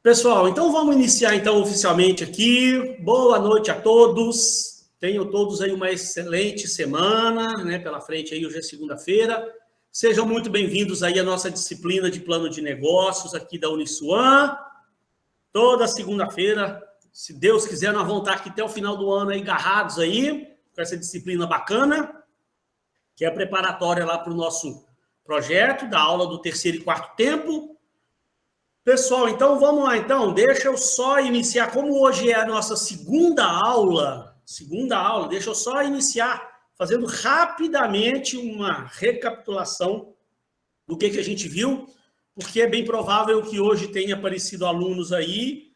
Pessoal, então vamos iniciar então oficialmente aqui. Boa noite a todos. Tenham todos aí uma excelente semana, né, pela frente aí, hoje é segunda-feira. Sejam muito bem-vindos aí à nossa disciplina de plano de negócios aqui da Uniswan. Toda segunda-feira, se Deus quiser, nós vamos estar aqui até o final do ano aí, agarrados aí, com essa disciplina bacana, que é a preparatória lá para o nosso projeto, da aula do terceiro e quarto tempo. Pessoal, então vamos lá, então, deixa eu só iniciar, como hoje é a nossa segunda aula, deixa eu só iniciar fazendo rapidamente uma recapitulação do que a gente viu, porque é bem provável que hoje tenha aparecido alunos aí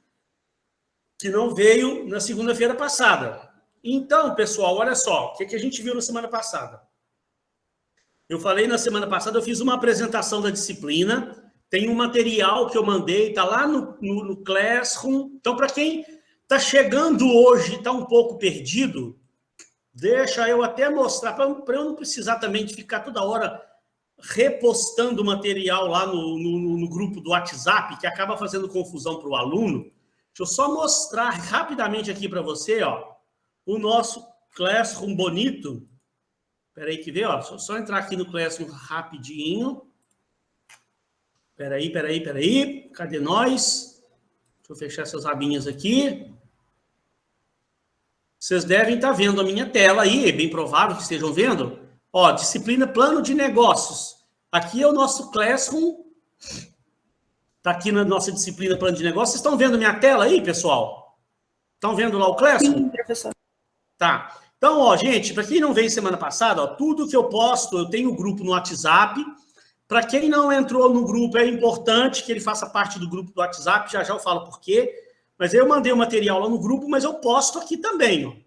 que não veio na segunda-feira passada. Então, pessoal, olha só, o que a gente viu na semana passada? Eu falei na semana passada, eu fiz uma apresentação da disciplina. Tem um material que eu mandei, está lá no Classroom. Então, para quem está chegando hoje e está um pouco perdido, deixa eu até mostrar, para eu não precisar também de ficar toda hora repostando material lá no grupo do WhatsApp, que acaba fazendo confusão para o aluno. Deixa eu só mostrar rapidamente aqui para você, ó, o nosso Classroom bonito. Espera aí que vê, ó, deixa eu só entrar aqui no Classroom rapidinho. Peraí. Cadê nós? Deixa eu fechar essas abinhas aqui. Vocês devem estar vendo a minha tela aí, é bem provável que estejam vendo. Ó, disciplina plano de negócios. Aqui é o nosso Classroom. Está aqui na nossa disciplina plano de negócios. Vocês estão vendo a minha tela aí, pessoal? Estão vendo lá o Classroom? Sim, professor. Tá. Então, ó, gente, para quem não veio semana passada, ó, tudo que eu posto, eu tenho um grupo no WhatsApp. Para quem não entrou no grupo, é importante que ele faça parte do grupo do WhatsApp, já eu falo por quê. Mas eu mandei o material lá no grupo, mas eu posto aqui também.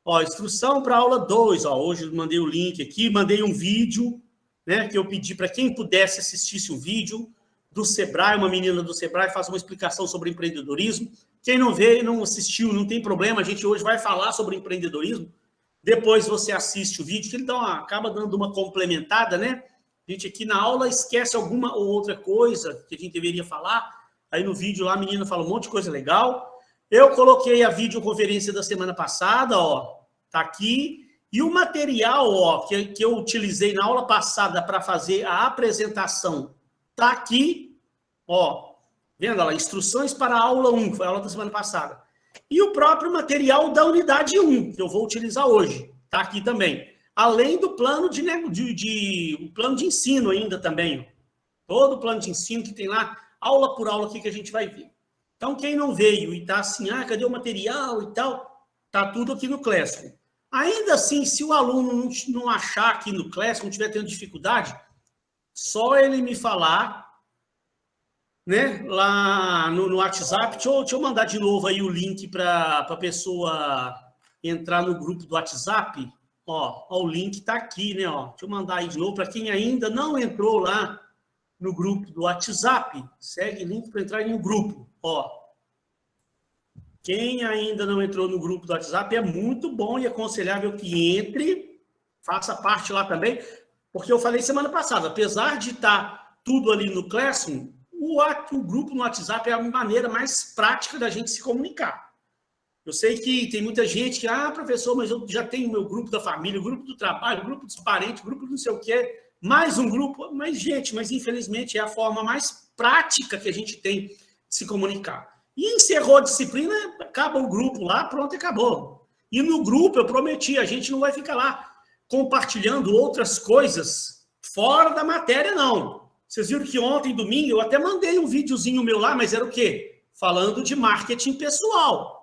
Ó, instrução para aula 2. Ó, hoje eu mandei o link aqui, mandei um vídeo, né, que eu pedi para quem pudesse assistir um vídeo do Sebrae, uma menina do Sebrae, faz uma explicação sobre empreendedorismo. Quem não veio, não assistiu, não tem problema, a gente hoje vai falar sobre empreendedorismo. Depois você assiste o vídeo, que ele acaba dando uma complementada, né? A gente aqui na aula esquece alguma ou outra coisa que a gente deveria falar. Aí no vídeo lá a menina fala um monte de coisa legal. Eu coloquei a videoconferência da semana passada, ó, tá aqui. E o material, ó, que eu utilizei na aula passada para fazer a apresentação, tá aqui, ó. Vendo lá, instruções para a aula 1, que foi a aula da semana passada. E o próprio material da unidade 1, que eu vou utilizar hoje, tá aqui também. Além do plano o plano de ensino ainda também. Todo o plano de ensino que tem lá, aula por aula aqui que a gente vai ver. Então, quem não veio e está assim, cadê o material e tal, tá tudo aqui no Classroom. Ainda assim, se o aluno não achar aqui no Classroom, não estiver tendo dificuldade, só ele me falar, né, lá no WhatsApp. Deixa eu mandar de novo aí o link para a pessoa entrar no grupo do WhatsApp. Ó, o link está aqui, né? Ó. Deixa eu mandar aí de novo para quem ainda não entrou lá no grupo do WhatsApp. Segue o link para entrar no grupo. Ó, quem ainda não entrou no grupo do WhatsApp é muito bom e aconselhável que entre, faça parte lá também, porque eu falei semana passada, apesar de estar tudo ali no Classroom, o grupo no WhatsApp é a maneira mais prática da gente se comunicar. Eu sei que tem muita gente que, professor, mas eu já tenho o meu grupo da família, o grupo do trabalho, o grupo dos parentes, o grupo do não sei o quê, mais um grupo. Mas infelizmente é a forma mais prática que a gente tem de se comunicar. E encerrou a disciplina, acaba o grupo lá, pronto, acabou. E no grupo eu prometi, a gente não vai ficar lá compartilhando outras coisas fora da matéria, não. Vocês viram que ontem, domingo, eu até mandei um videozinho meu lá, mas era o quê? Falando de marketing pessoal.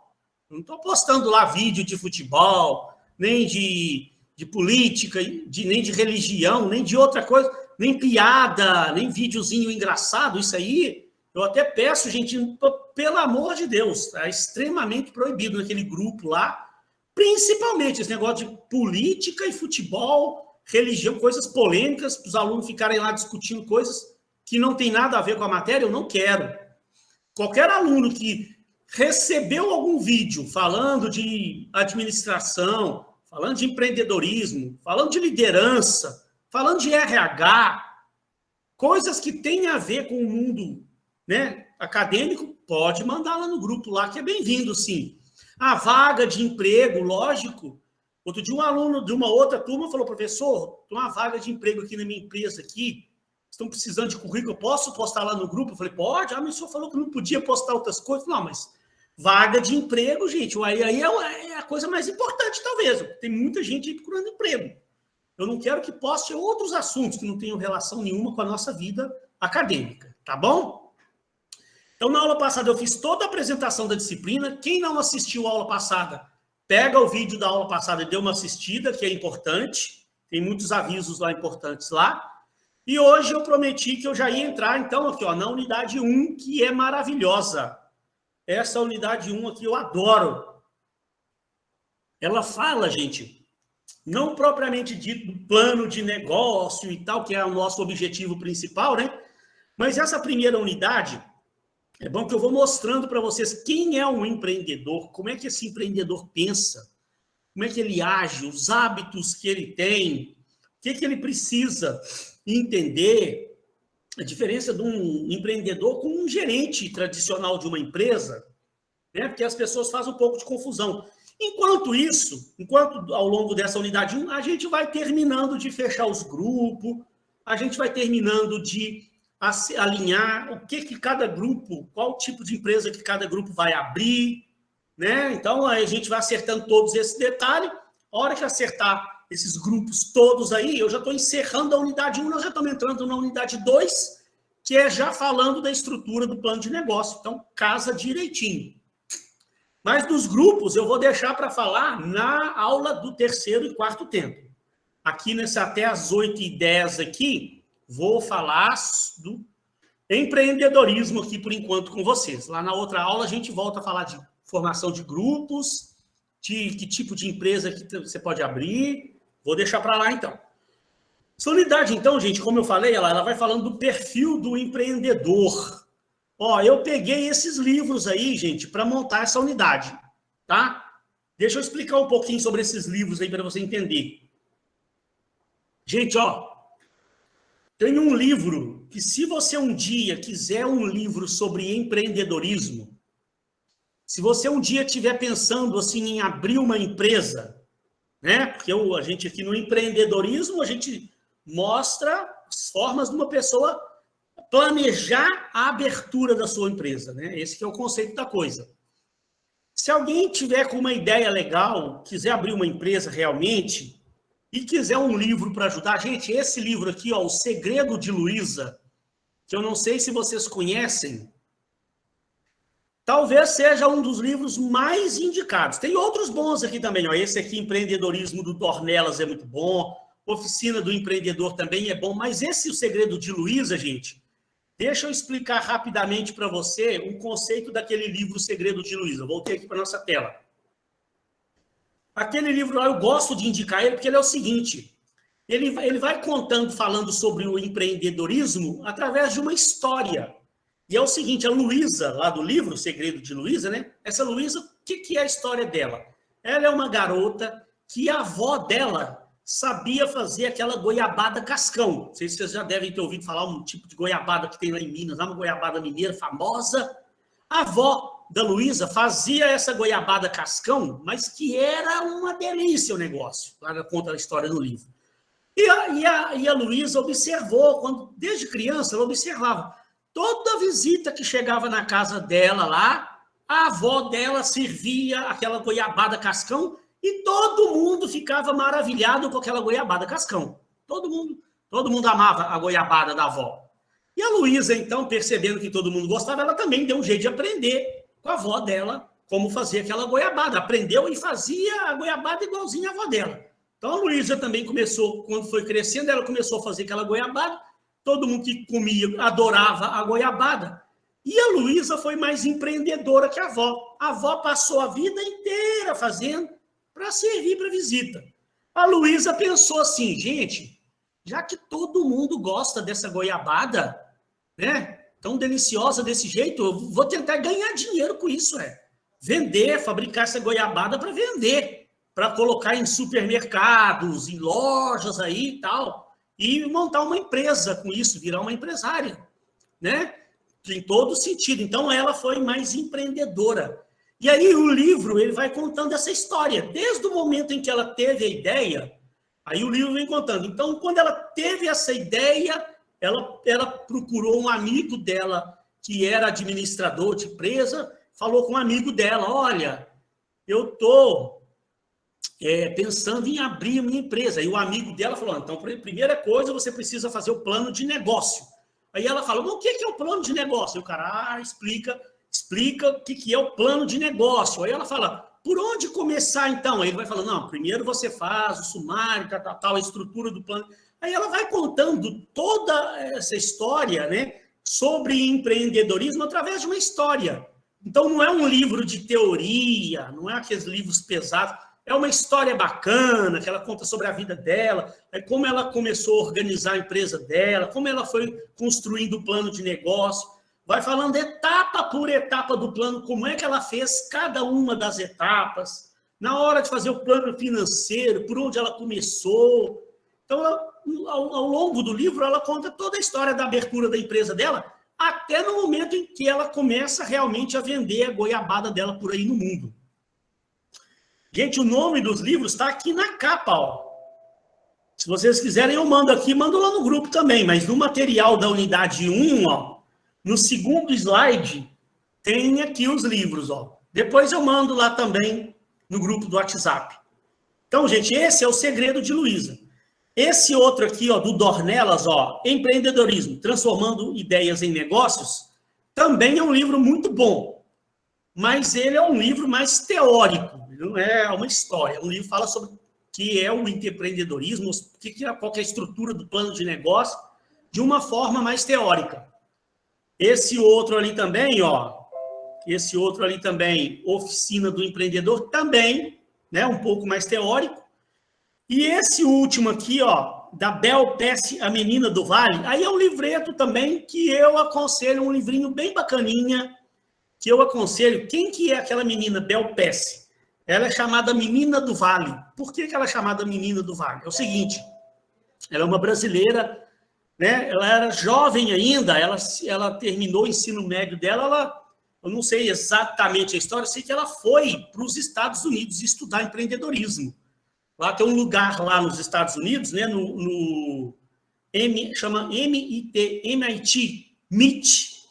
Não estou postando lá vídeo de futebol, nem de política, nem de religião, nem de outra coisa, nem piada, nem videozinho engraçado. Isso aí, eu até peço, gente, pelo amor de Deus, é extremamente proibido naquele grupo lá, principalmente esse negócio de política e futebol, religião, coisas polêmicas, para os alunos ficarem lá discutindo coisas que não tem nada a ver com a matéria, eu não quero. Qualquer aluno que recebeu algum vídeo falando de administração, falando de empreendedorismo, falando de liderança, falando de RH, coisas que têm a ver com o mundo, né, acadêmico, pode mandar lá no grupo lá, que é bem-vindo, sim. A vaga de emprego, lógico. Outro dia um aluno de uma outra turma falou, professor, tem uma vaga de emprego aqui na minha empresa aqui, estão precisando de currículo, eu posso postar lá no grupo? Eu falei, pode. Mas o senhor falou que não podia postar outras coisas. Não, mas vaga de emprego, gente, aí é a coisa mais importante, talvez. Tem muita gente aí procurando emprego. Eu não quero que poste outros assuntos que não tenham relação nenhuma com a nossa vida acadêmica, tá bom? Então, na aula passada, eu fiz toda a apresentação da disciplina. Quem não assistiu a aula passada, pega o vídeo da aula passada e dê uma assistida, que é importante. Tem muitos avisos lá importantes lá. E hoje eu prometi que eu já ia entrar, então, aqui, ó, na unidade 1, que é maravilhosa. Essa unidade 1 aqui eu adoro. Ela fala, gente, não propriamente dito do plano de negócio e tal, que é o nosso objetivo principal, né? Mas essa primeira unidade, é bom que eu vou mostrando para vocês quem é um empreendedor, como é que esse empreendedor pensa, como é que ele age, os hábitos que ele tem, o que ele precisa entender, a diferença de um empreendedor com um gerente tradicional de uma empresa, né? Porque as pessoas fazem um pouco de confusão. Enquanto ao longo dessa unidade 1, a gente vai terminando de fechar os grupos, a gente vai terminando de alinhar o que cada grupo, qual tipo de empresa que cada grupo vai abrir, né? Então, a gente vai acertando todos esses detalhes. A hora que acertar esses grupos todos aí, eu já estou encerrando a unidade 1, nós já estamos entrando na unidade 2, que é já falando da estrutura do plano de negócio. Então, casa direitinho. Mas dos grupos, eu vou deixar para falar na aula do 3º e 4º tempo. Aqui, até as 8h10 aqui, vou falar do empreendedorismo aqui, por enquanto, com vocês. Lá na outra aula, a gente volta a falar de formação de grupos, de que tipo de empresa que você pode abrir. Vou deixar para lá, então. Essa unidade, então, gente, como eu falei, ela vai falando do perfil do empreendedor. Ó, eu peguei esses livros aí, gente, para montar essa unidade, tá? Deixa eu explicar um pouquinho sobre esses livros aí para você entender. Gente, ó, tem um livro que, se você um dia quiser um livro sobre empreendedorismo, se você um dia estiver pensando assim em abrir uma empresa, né? Porque a gente aqui no empreendedorismo, a gente mostra as formas de uma pessoa planejar a abertura da sua empresa, né? Esse que é o conceito da coisa. Se alguém tiver com uma ideia legal, quiser abrir uma empresa realmente e quiser um livro para ajudar, gente, esse livro aqui, ó, O Segredo de Luísa, que eu não sei se vocês conhecem, talvez seja um dos livros mais indicados. Tem outros bons aqui também, ó. Esse aqui, Empreendedorismo, do Dornelas, é muito bom. Oficina do Empreendedor também é bom. Mas esse O Segredo de Luísa, gente, deixa eu explicar rapidamente para você um conceito daquele livro O Segredo de Luísa. Voltei aqui para nossa tela. Aquele livro lá, eu gosto de indicar ele porque ele é o seguinte, ele vai contando, falando sobre o empreendedorismo através de uma história. E é o seguinte, a Luísa, lá do livro O Segredo de Luísa, né? Essa Luísa, o que é a história dela? Ela é uma garota que a avó dela sabia fazer aquela goiabada cascão. Não sei se vocês já devem ter ouvido falar um tipo de goiabada que tem lá em Minas, uma goiabada mineira famosa. A avó da Luísa fazia essa goiabada cascão, mas que era uma delícia o negócio. Ela conta a história no livro. E a Luísa observou, desde criança, ela observava. Toda visita que chegava na casa dela lá, a avó dela servia aquela goiabada cascão e todo mundo ficava maravilhado com aquela goiabada cascão. Todo mundo amava a goiabada da avó. E a Luísa, então, percebendo que todo mundo gostava, ela também deu um jeito de aprender com a avó dela como fazer aquela goiabada. Aprendeu e fazia a goiabada igualzinha à avó dela. Então, a Luísa também começou, quando foi crescendo, ela começou a fazer aquela goiabada. Todo mundo que comia adorava a goiabada. E a Luísa foi mais empreendedora que a avó. A avó passou a vida inteira fazendo para servir para visita. A Luísa pensou assim, gente, já que todo mundo gosta dessa goiabada, né, tão deliciosa desse jeito, eu vou tentar ganhar dinheiro com isso, vender, fabricar essa goiabada para vender, para colocar em supermercados, em lojas aí e tal. E montar uma empresa com isso, virar uma empresária, né? Em todo sentido. Então, ela foi mais empreendedora. E aí, o livro, ele vai contando essa história. Desde o momento em que ela teve a ideia, aí o livro vem contando. Então, quando ela teve essa ideia, ela procurou um amigo dela, que era administrador de empresa, falou com um amigo dela, olha, eu estou pensando em abrir minha empresa. E o amigo dela falou, então, primeira coisa, você precisa fazer o plano de negócio. Aí ela fala, mas o que é o plano de negócio? E o cara explica o que é o plano de negócio. Aí ela fala, por onde começar então? Aí ele vai falando, não, primeiro você faz o sumário, tal, a estrutura do plano. Aí ela vai contando toda essa história, né, sobre empreendedorismo através de uma história. Então não é um livro de teoria, não é aqueles livros pesados, é uma história bacana, que ela conta sobre a vida dela, como ela começou a organizar a empresa dela, como ela foi construindo o plano de negócio, vai falando etapa por etapa do plano, como é que ela fez cada uma das etapas, na hora de fazer o plano financeiro, por onde ela começou. Então, ao longo do livro, ela conta toda a história da abertura da empresa dela, até no momento em que ela começa realmente a vender a goiabada dela por aí no mundo. Gente, o nome dos livros está aqui na capa, ó. Se vocês quiserem, eu mando aqui, mando lá no grupo também, mas no material da unidade 1, ó, no segundo slide, tem aqui os livros, ó. Depois eu mando lá também no grupo do WhatsApp. Então, gente, esse é o segredo de Luísa. Esse outro aqui, ó, do Dornelas, ó, Empreendedorismo, Transformando Ideias em Negócios, também é um livro muito bom, mas ele é um livro mais teórico, não é uma história. Um livro que fala sobre o que é o empreendedorismo, qual que é a estrutura do plano de negócio, de uma forma mais teórica. Esse outro ali também, ó, Oficina do Empreendedor, também, né, um pouco mais teórico. E esse último aqui, ó, da Bel Pesce, A Menina do Vale, aí é um livreto também que eu aconselho, um livrinho bem bacaninha, que eu aconselho. Quem que é aquela menina Bel Pesce? Ela é chamada Menina do Vale. Por que ela é chamada Menina do Vale? É o seguinte, ela é uma brasileira, né? Ela era jovem ainda, ela terminou o ensino médio dela, eu não sei exatamente a história, eu sei que ela foi para os Estados Unidos estudar empreendedorismo. Lá tem um lugar lá nos Estados Unidos, né, chama MIT,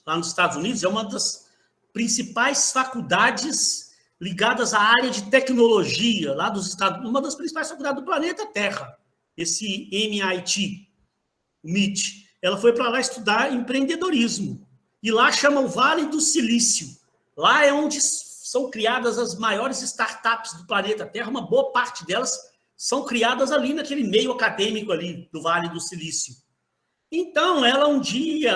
lá nos Estados Unidos, é uma das principais faculdades ligadas à área de tecnologia lá dos Estados Unidos, uma das principais faculdades do planeta Terra, esse MIT. Ela foi para lá estudar empreendedorismo. E lá chama o Vale do Silício. Lá é onde são criadas as maiores startups do planeta Terra. Uma boa parte delas são criadas ali naquele meio acadêmico ali do Vale do Silício. Então, ela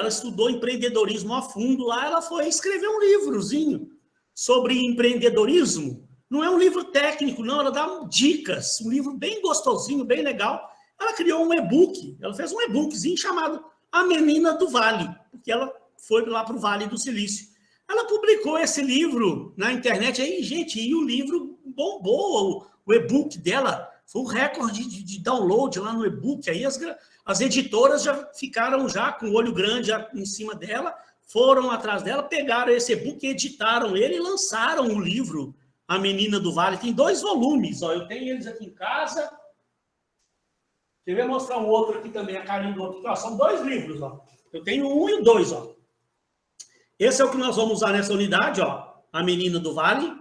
estudou empreendedorismo a fundo lá, ela foi escrever um livrozinho sobre empreendedorismo. Não é um livro técnico, não, ela dá dicas, um livro bem gostosinho, bem legal. Ela criou um e-book, ela fez um e-bookzinho chamado A Menina do Vale, porque ela foi lá para o Vale do Silício. Ela publicou esse livro na internet, aí, gente, e o livro bombou, o e-book dela foi um recorde de download lá no e-book, aí as editoras já ficaram já com o olho grande em cima dela, foram atrás dela, pegaram esse e-book, editaram ele e lançaram o livro A Menina do Vale. Tem 2 volumes, ó, eu tenho eles aqui em casa. Eu vou mostrar um outro aqui também, a carinha do outro. Ó, são 2 livros, ó. Eu tenho 1 e o 2, ó. Esse é o que nós vamos usar nessa unidade, ó, A Menina do Vale.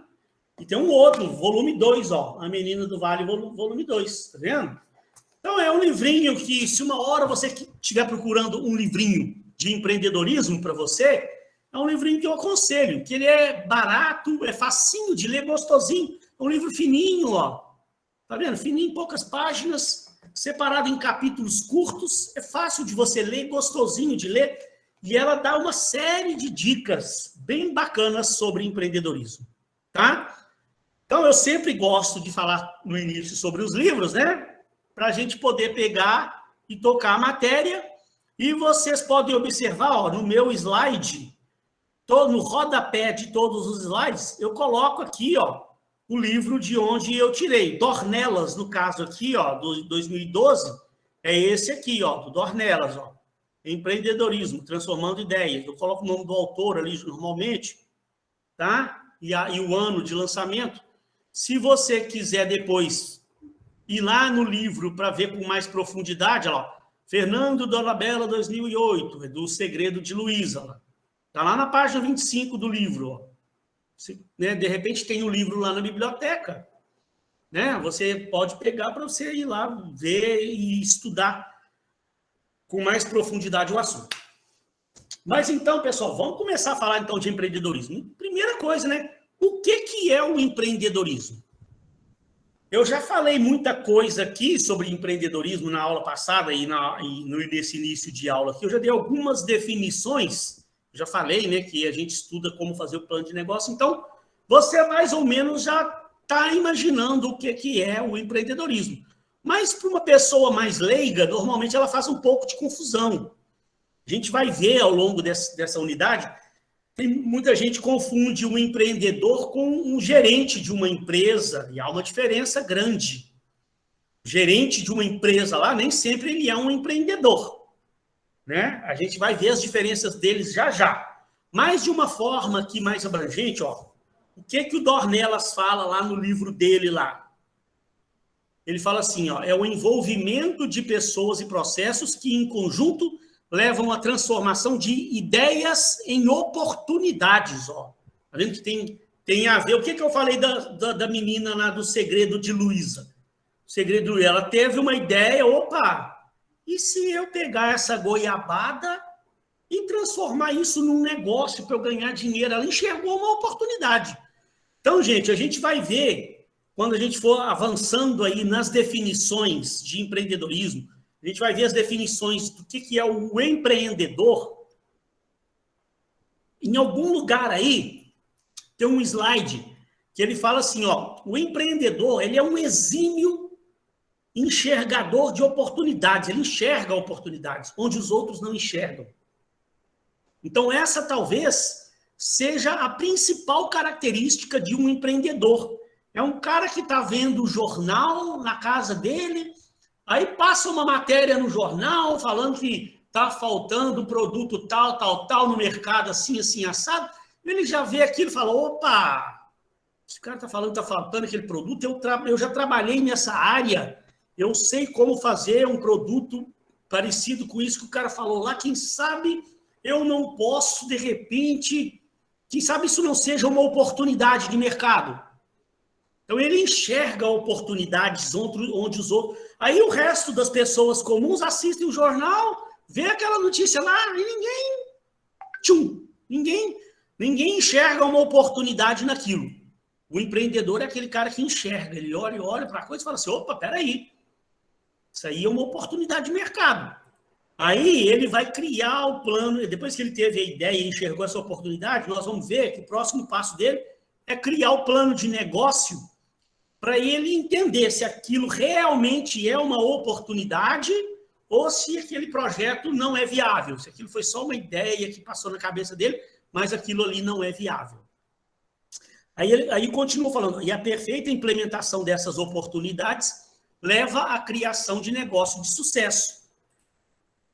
E tem um outro, volume 2, ó, A Menina do Vale, volume 2, tá vendo? Então, é um livrinho que, se uma hora você estiver procurando um livrinho de empreendedorismo para você, é um livrinho que eu aconselho, que ele é barato, é facinho de ler, gostosinho. É um livro fininho, ó. Tá vendo? Fininho, poucas páginas, separado em capítulos curtos, é fácil de você ler, gostosinho de ler, e ela dá uma série de dicas bem bacanas sobre empreendedorismo, tá? Então, eu sempre gosto de falar no início sobre os livros, né? Para a gente poder pegar e tocar a matéria. E vocês podem observar, ó, no meu slide, no rodapé de todos os slides, eu coloco aqui, ó, o livro de onde eu tirei. Dornelas, no caso aqui, ó, do 2012, é esse aqui, ó, do Dornelas, ó. Empreendedorismo, transformando ideias. Eu coloco o nome do autor ali normalmente, tá? E o ano de lançamento. Se você quiser depois ir lá no livro para ver com mais profundidade, ó, Fernando Dolabella, 2008, do Segredo de Luiza. Está lá na página 25 do livro. Ó. Você, né, de repente tem o livro lá na biblioteca. Né? Você pode pegar para você ir lá ver e estudar com mais profundidade o assunto. Mas então, pessoal, vamos começar a falar então de empreendedorismo. Primeira coisa, né? O que é o empreendedorismo? Eu já falei muita coisa aqui sobre empreendedorismo na aula passada e nesse início de aula aqui. Eu já dei algumas definições. Já falei, né, que a gente estuda como fazer o plano de negócio. Então, você mais ou menos já está imaginando o que é o empreendedorismo. Mas para uma pessoa mais leiga, normalmente ela faz um pouco de confusão. A gente vai ver ao longo dessa unidade, muita gente confunde um empreendedor com um gerente de uma empresa, e há uma diferença grande. O gerente de uma empresa lá, nem sempre ele é um empreendedor. Né? A gente vai ver as diferenças deles já já. Mas de uma forma aqui mais abrangente, ó, o que o Dornelas fala lá no livro dele lá? Ele fala assim, ó, é o envolvimento de pessoas e processos que, em conjunto, levam à transformação de ideias em oportunidades. Ó. Tá vendo que tem a ver? O que eu falei da menina lá do Segredo de Luiza? O Segredo de Luiza, ela teve uma ideia, opa, e se eu pegar essa goiabada e transformar isso num negócio para eu ganhar dinheiro? Ela enxergou uma oportunidade. Então, gente, a gente vai ver, quando a gente for avançando aí nas definições de empreendedorismo, a gente vai ver as definições do que é o empreendedor. Em algum lugar aí, tem um slide que ele fala assim, ó, o empreendedor, ele é um exímio enxergador de oportunidades. Ele enxerga oportunidades onde os outros não enxergam. Então, essa talvez seja a principal característica de um empreendedor. É um cara que está vendo o jornal na casa dele, aí passa uma matéria no jornal falando que está faltando produto tal no mercado, assim, assado. Ele já vê aquilo e fala, opa, esse cara está falando que está faltando aquele produto, eu já trabalhei nessa área, eu sei como fazer um produto parecido com isso que o cara falou lá, quem sabe eu não posso, de repente, quem sabe isso não seja uma oportunidade de mercado. Então, ele enxerga oportunidades onde os outros... Aí, o resto das pessoas comuns assistem o jornal, vê aquela notícia lá e ninguém enxerga uma oportunidade naquilo. O empreendedor é aquele cara que enxerga. Ele olha para a coisa e fala assim, opa, peraí, isso aí é uma oportunidade de mercado. Aí, ele vai criar o plano. Depois que ele teve a ideia e enxergou essa oportunidade, nós vamos ver que o próximo passo dele é criar o plano de negócio para ele entender se aquilo realmente é uma oportunidade ou se aquele projeto não é viável, se aquilo foi só uma ideia que passou na cabeça dele, mas aquilo ali não é viável. Aí continua falando, e a perfeita implementação dessas oportunidades leva à criação de negócio de sucesso.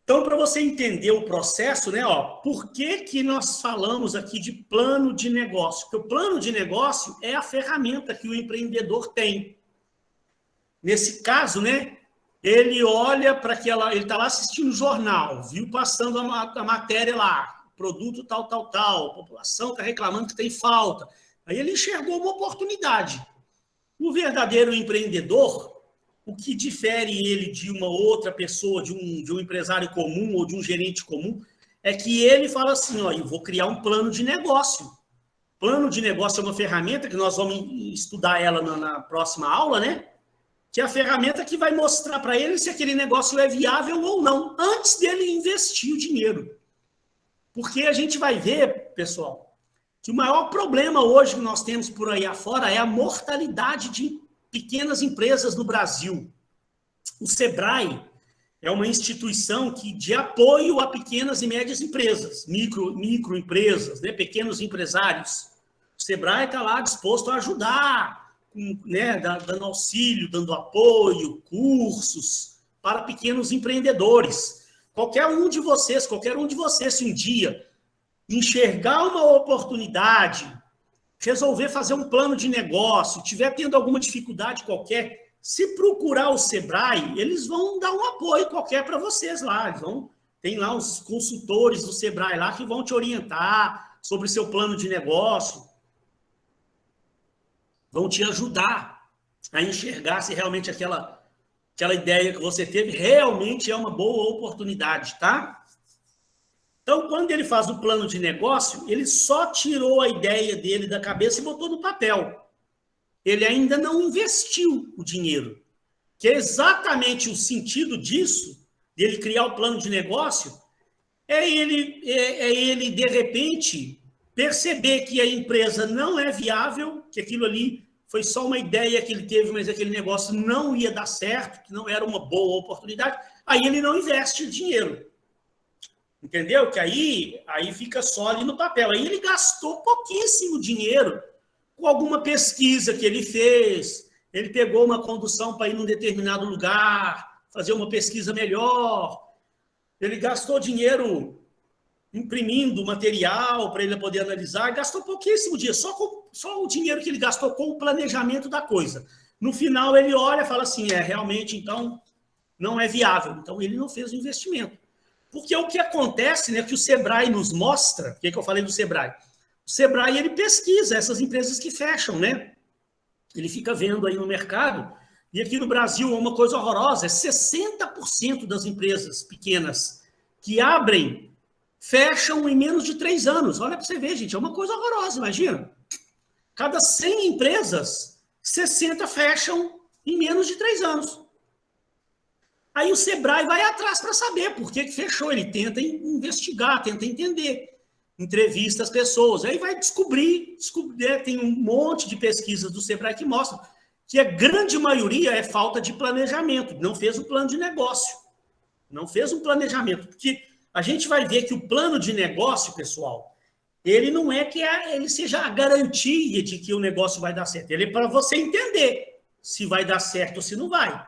Então, para você entender o processo, né, ó, por que nós falamos aqui de plano de negócio? Porque o plano de negócio é a ferramenta que o empreendedor tem. Nesse caso, né, ele olha para ele está lá assistindo o jornal, viu passando a matéria lá, produto tal, a população está reclamando que tem falta. Aí ele enxergou uma oportunidade. O verdadeiro empreendedor, o que difere ele de uma outra pessoa, de um empresário comum ou de um gerente comum, é que ele fala assim, ó, eu vou criar um plano de negócio. Plano de negócio é uma ferramenta que nós vamos estudar ela na próxima aula, né? Que é a ferramenta que vai mostrar para ele se aquele negócio é viável ou não, antes dele investir o dinheiro. Porque a gente vai ver, pessoal, que o maior problema hoje que nós temos por aí afora é a mortalidade de pequenas empresas no Brasil. O SEBRAE é uma instituição de apoio a pequenas e médias empresas, microempresas, né, pequenos empresários. O SEBRAE está lá disposto a ajudar, né, dando auxílio, dando apoio, cursos para pequenos empreendedores. qualquer um de vocês, se um dia enxergar uma oportunidade, resolver fazer um plano de negócio, tiver tendo alguma dificuldade qualquer, se procurar o Sebrae, eles vão dar um apoio qualquer para vocês lá. Tem lá os consultores do Sebrae lá que vão te orientar sobre o seu plano de negócio, vão te ajudar a enxergar se realmente aquela ideia que você teve realmente é uma boa oportunidade, tá? Então, quando ele faz o plano de negócio, ele só tirou a ideia dele da cabeça e botou no papel. Ele ainda não investiu o dinheiro, que é exatamente o sentido disso, dele criar o plano de negócio, é ele de repente, perceber que a empresa não é viável, que aquilo ali foi só uma ideia que ele teve, mas aquele negócio não ia dar certo, que não era uma boa oportunidade, aí ele não investe o dinheiro. Entendeu? Que aí fica só ali no papel. Aí ele gastou pouquíssimo dinheiro com alguma pesquisa que ele fez, ele pegou uma condução para ir num determinado lugar, fazer uma pesquisa melhor, ele gastou dinheiro imprimindo material para ele poder analisar, gastou pouquíssimo dinheiro, só o dinheiro que ele gastou com o planejamento da coisa. No final ele olha e fala assim, realmente, então, não é viável. Então ele não fez o investimento. Porque o que acontece, né, que o Sebrae nos mostra, o que eu falei do Sebrae? O Sebrae, ele pesquisa essas empresas que fecham, né? Ele fica vendo aí no mercado, e aqui no Brasil é uma coisa horrorosa, 60% das empresas pequenas que abrem, fecham em menos de 3 anos. Olha para você ver, gente, é uma coisa horrorosa, imagina. Cada 100 empresas, 60 fecham em menos de 3 anos. Aí o Sebrae vai atrás para saber por que fechou. Ele tenta investigar, tenta entender, entrevista as pessoas. Aí vai descobrir, tem um monte de pesquisas do Sebrae que mostram que a grande maioria é falta de planejamento. Não fez o plano de negócio. Não fez um planejamento. Porque a gente vai ver que o plano de negócio, pessoal, ele não é que ele seja a garantia de que o negócio vai dar certo. Ele é para você entender se vai dar certo ou se não vai.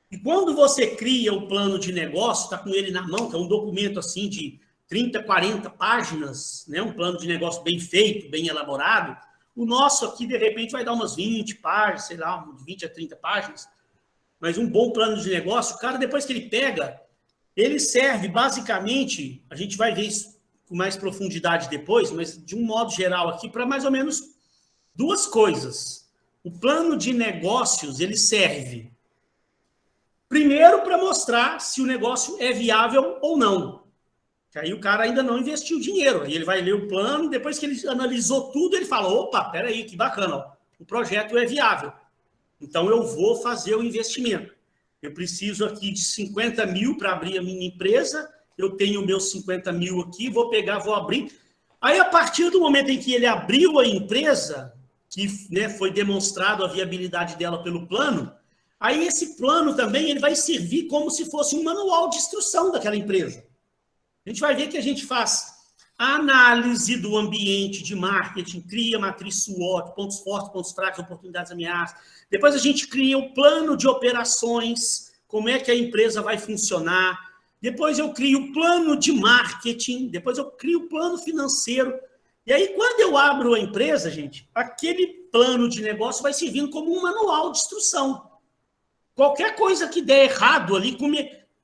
E quando você cria o plano de negócio, está com ele na mão, que é um documento assim de 30, 40 páginas, né? Um plano de negócio bem feito, bem elaborado, o nosso aqui, de repente, vai dar umas 20 páginas, sei lá, 20 a 30 páginas, mas um bom plano de negócio, o cara, depois que ele pega, ele serve basicamente, a gente vai ver isso com mais profundidade depois, mas de um modo geral aqui, para mais ou menos 2 coisas. O plano de negócios, ele serve primeiro, para mostrar se o negócio é viável ou não. Que aí o cara ainda não investiu dinheiro. Aí ele vai ler o plano, depois que ele analisou tudo, ele fala, opa, peraí, que bacana, ó, o projeto é viável. Então eu vou fazer o investimento. Eu preciso aqui de 50 mil para abrir a minha empresa, eu tenho meus 50 mil aqui, vou pegar, vou abrir. Aí, a partir do momento em que ele abriu a empresa, que, né, foi demonstrado a viabilidade dela pelo plano, aí esse plano também ele vai servir como se fosse um manual de instrução daquela empresa. A gente vai ver que a gente faz a análise do ambiente de marketing, cria matriz SWOT, pontos fortes, pontos fracos, oportunidades, ameaças. Depois a gente cria o plano de operações, como é que a empresa vai funcionar. Depois eu crio o plano de marketing, depois eu crio o plano financeiro. E aí, quando eu abro a empresa, gente, aquele plano de negócio vai servindo como um manual de instrução. Qualquer coisa que der errado ali,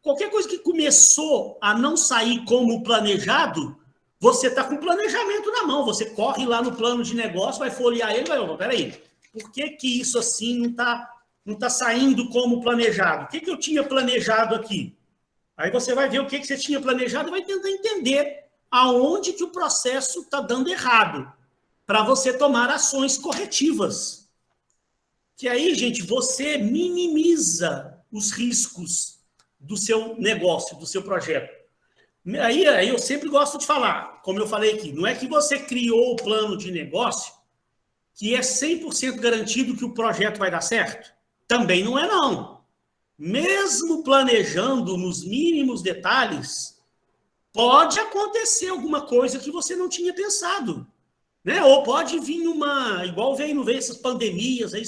qualquer coisa que começou a não sair como planejado, você está com o planejamento na mão. Você corre lá no plano de negócio, vai folhear ele, vai, peraí, por que isso assim não tá saindo como planejado? O que eu tinha planejado aqui? Aí você vai ver o que você tinha planejado e vai tentar entender aonde que o processo está dando errado, para você tomar ações corretivas. Que aí, gente, você minimiza os riscos do seu negócio, do seu projeto. Aí eu sempre gosto de falar, como eu falei aqui, não é que você criou o plano de negócio que é 100% garantido que o projeto vai dar certo. Também não é, não. Mesmo planejando nos mínimos detalhes, pode acontecer alguma coisa que você não tinha pensado. Né? Ou pode vir igual não veio essas pandemias, aí,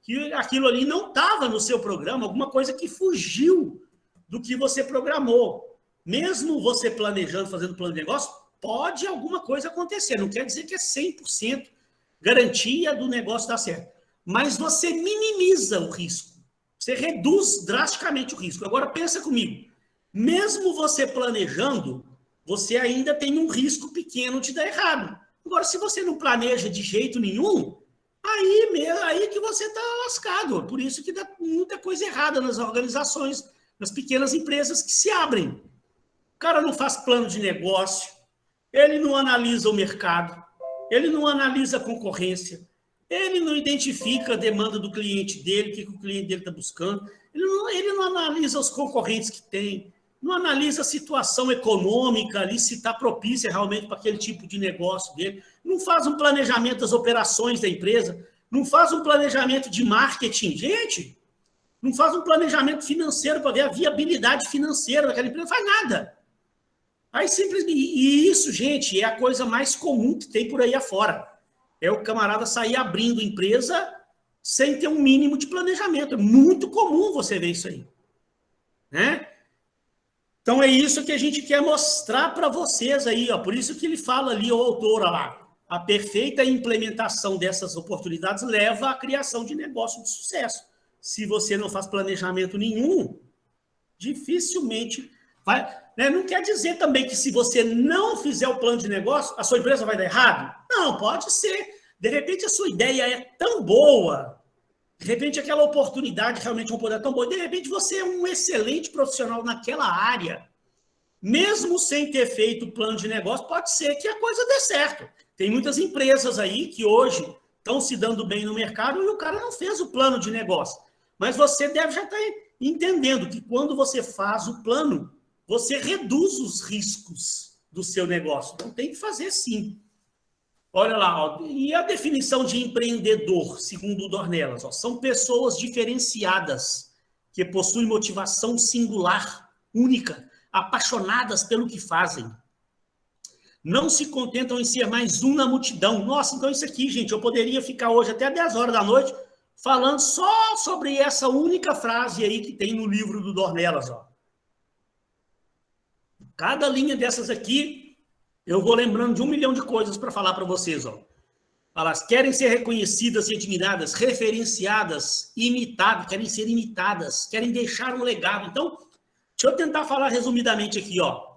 que aquilo ali não estava no seu programa, alguma coisa que fugiu do que você programou. mesmo você planejando, fazendo plano de negócio, pode alguma coisa acontecer. Não quer dizer que é 100% garantia do negócio dar certo. Mas você minimiza o risco. Você reduz drasticamente o risco. Agora, pensa comigo. Mesmo você planejando, você ainda tem um risco pequeno de dar errado. Agora, se você não planeja de jeito nenhum, aí que você está lascado. Por isso que dá muita coisa errada nas organizações, nas pequenas empresas que se abrem. O cara não faz plano de negócio, ele não analisa o mercado, ele não analisa a concorrência, ele não identifica a demanda do cliente dele, o que o cliente dele está buscando, ele não analisa os concorrentes que tem, não analisa a situação econômica ali, se está propícia realmente para aquele tipo de negócio dele, não faz um planejamento das operações da empresa, não faz um planejamento de marketing, gente, não faz um planejamento financeiro para ver a viabilidade financeira daquela empresa, não faz nada. Aí simplesmente, e isso, gente, é a coisa mais comum que tem por aí afora. É o camarada sair abrindo empresa sem ter um mínimo de planejamento. É muito comum você ver isso aí. Né? Então é isso que a gente quer mostrar para vocês aí, ó. Por isso que ele fala ali, o autor lá, a perfeita implementação dessas oportunidades leva à criação de negócio de sucesso. Se você não faz planejamento nenhum, dificilmente vai... Né? Não quer dizer também que se você não fizer o plano de negócio, a sua empresa vai dar errado? Não, pode ser. De repente a sua ideia é tão boa, de repente aquela oportunidade realmente é um poder tão bom, de repente você é um excelente profissional naquela área, mesmo sem ter feito o plano de negócio, pode ser que a coisa dê certo. Tem muitas empresas aí que hoje estão se dando bem no mercado e o cara não fez o plano de negócio. Mas você deve já estar entendendo que quando você faz o plano, você reduz os riscos do seu negócio. Então tem que fazer sim. Olha lá, ó, e a definição de empreendedor, segundo o Dornelas, ó, são pessoas diferenciadas que possuem motivação singular, única, apaixonadas pelo que fazem. Não se contentam em ser mais um na multidão. Nossa, então isso aqui, gente, eu poderia ficar hoje até 10 horas da noite falando só sobre essa única frase aí que tem no livro do Dornelas, ó. Cada linha dessas aqui, eu vou lembrando de 1 milhão de coisas para falar para vocês. Ó. Elas querem ser reconhecidas e admiradas, referenciadas, imitadas, querem ser imitadas, querem deixar um legado. Então, deixa eu tentar falar resumidamente aqui. Ó.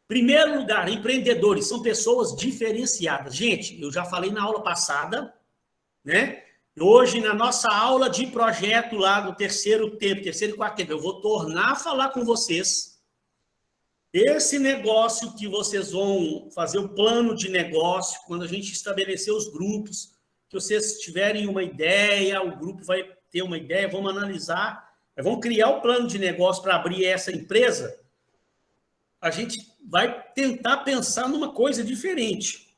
Primeiro lugar, empreendedores são pessoas diferenciadas. Gente, eu já falei na aula passada, né? Hoje, na nossa aula de projeto lá no terceiro e quarto tempo, eu vou tornar a falar com vocês. Esse negócio que vocês vão fazer o plano de negócio, quando a gente estabelecer os grupos, que vocês tiverem uma ideia, o grupo vai ter uma ideia, vamos analisar, vamos criar o plano de negócio para abrir essa empresa, a gente vai tentar pensar numa coisa diferente.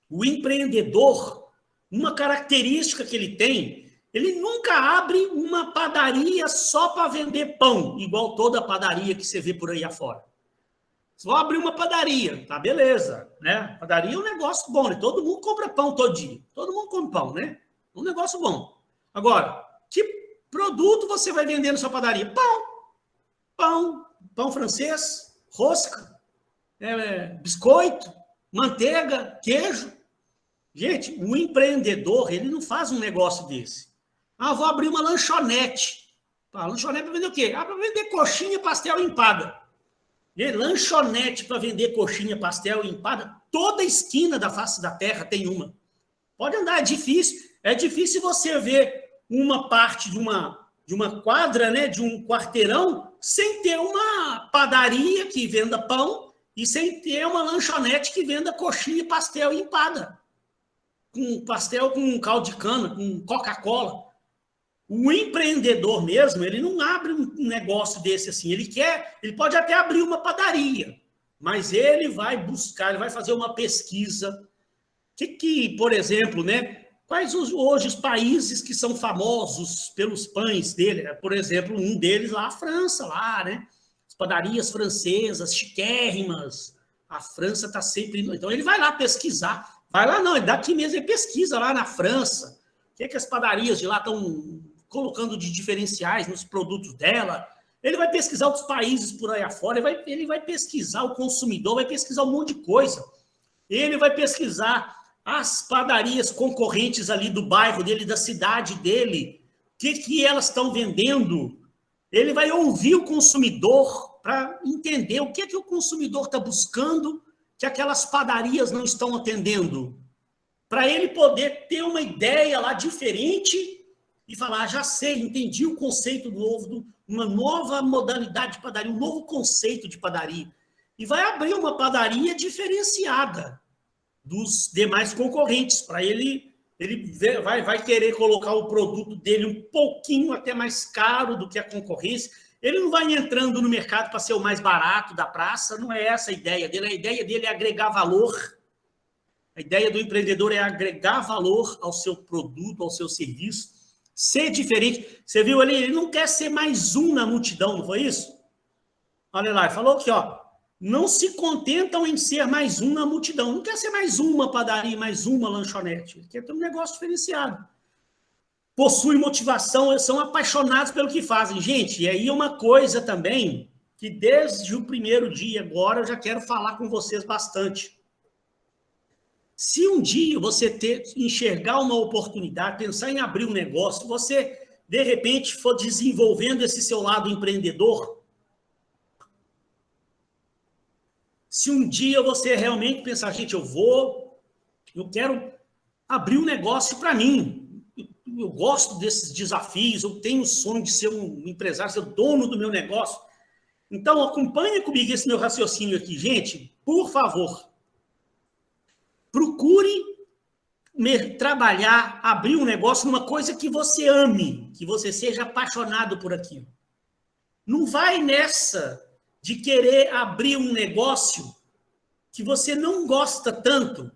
O empreendedor, uma característica que ele tem, ele nunca abre uma padaria só para vender pão, igual toda padaria que você vê por aí afora. Você vai abrir uma padaria, tá, beleza, né? Padaria é um negócio bom, né? Todo mundo compra pão todo dia. Todo mundo come pão, né? É um negócio bom. Agora, que produto você vai vender na sua padaria? Pão. Pão francês, rosca, biscoito, manteiga, queijo. Gente, o empreendedor, ele não faz um negócio desse. Ah, vou abrir uma lanchonete. Ah, lanchonete para vender o quê? Ah, para vender coxinha, pastel e empada. E lanchonete para vender coxinha, pastel e empada, toda esquina da face da terra tem uma. Pode andar, é difícil. É difícil você ver uma parte de uma quadra, né, de um quarteirão, sem ter uma padaria que venda pão e sem ter uma lanchonete que venda coxinha, pastel e empada. Com pastel com caldo de cana, com Coca-Cola. O empreendedor mesmo, ele não abre um negócio desse assim. Ele pode até abrir uma padaria, mas ele vai buscar, ele vai fazer uma pesquisa. Por exemplo, né? Quais hoje os países que são famosos pelos pães dele? Por exemplo, um deles lá, a França, lá, né? As padarias francesas, chiquérrimas. A França está sempre... Então, ele vai lá pesquisar. Vai lá não, daqui mesmo ele pesquisa lá na França. O que as padarias de lá estão colocando de diferenciais nos produtos dela, Ele vai pesquisar outros países por aí afora, ele vai pesquisar o consumidor, vai pesquisar um monte de coisa. Ele vai pesquisar as padarias concorrentes ali do bairro dele, da cidade dele, o que elas estão vendendo. Ele vai ouvir o consumidor para entender o que o consumidor está buscando que aquelas padarias não estão atendendo. Para ele poder ter uma ideia lá diferente e falar, já sei, entendi o conceito novo, uma nova modalidade de padaria, um novo conceito de padaria. E vai abrir uma padaria diferenciada dos demais concorrentes, para ele vai querer colocar o produto dele um pouquinho até mais caro do que a concorrência. Ele não vai entrando no mercado para ser o mais barato da praça, não é essa a ideia dele. A ideia dele é agregar valor. A ideia do empreendedor é agregar valor ao seu produto, ao seu serviço, ser diferente. Você viu ali, ele não quer ser mais um na multidão, não foi isso? Olha lá, ele falou aqui, ó, não se contentam em ser mais um na multidão. Não quer ser mais uma padaria, mais uma lanchonete. Ele quer ter um negócio diferenciado. Possuem motivação, são apaixonados pelo que fazem. Gente, e aí uma coisa também, que desde o primeiro dia agora eu já quero falar com vocês bastante. Se um dia você enxergar uma oportunidade, pensar em abrir um negócio, você, de repente, for desenvolvendo esse seu lado empreendedor, se um dia você realmente pensar, gente, eu quero abrir um negócio para mim, eu gosto desses desafios, eu tenho o sonho de ser um empresário, ser dono do meu negócio. Então, acompanhe comigo esse meu raciocínio aqui. Gente, por favor, procure trabalhar, abrir um negócio numa coisa que você ame, que você seja apaixonado por aquilo. Não vai nessa de querer abrir um negócio que você não gosta tanto,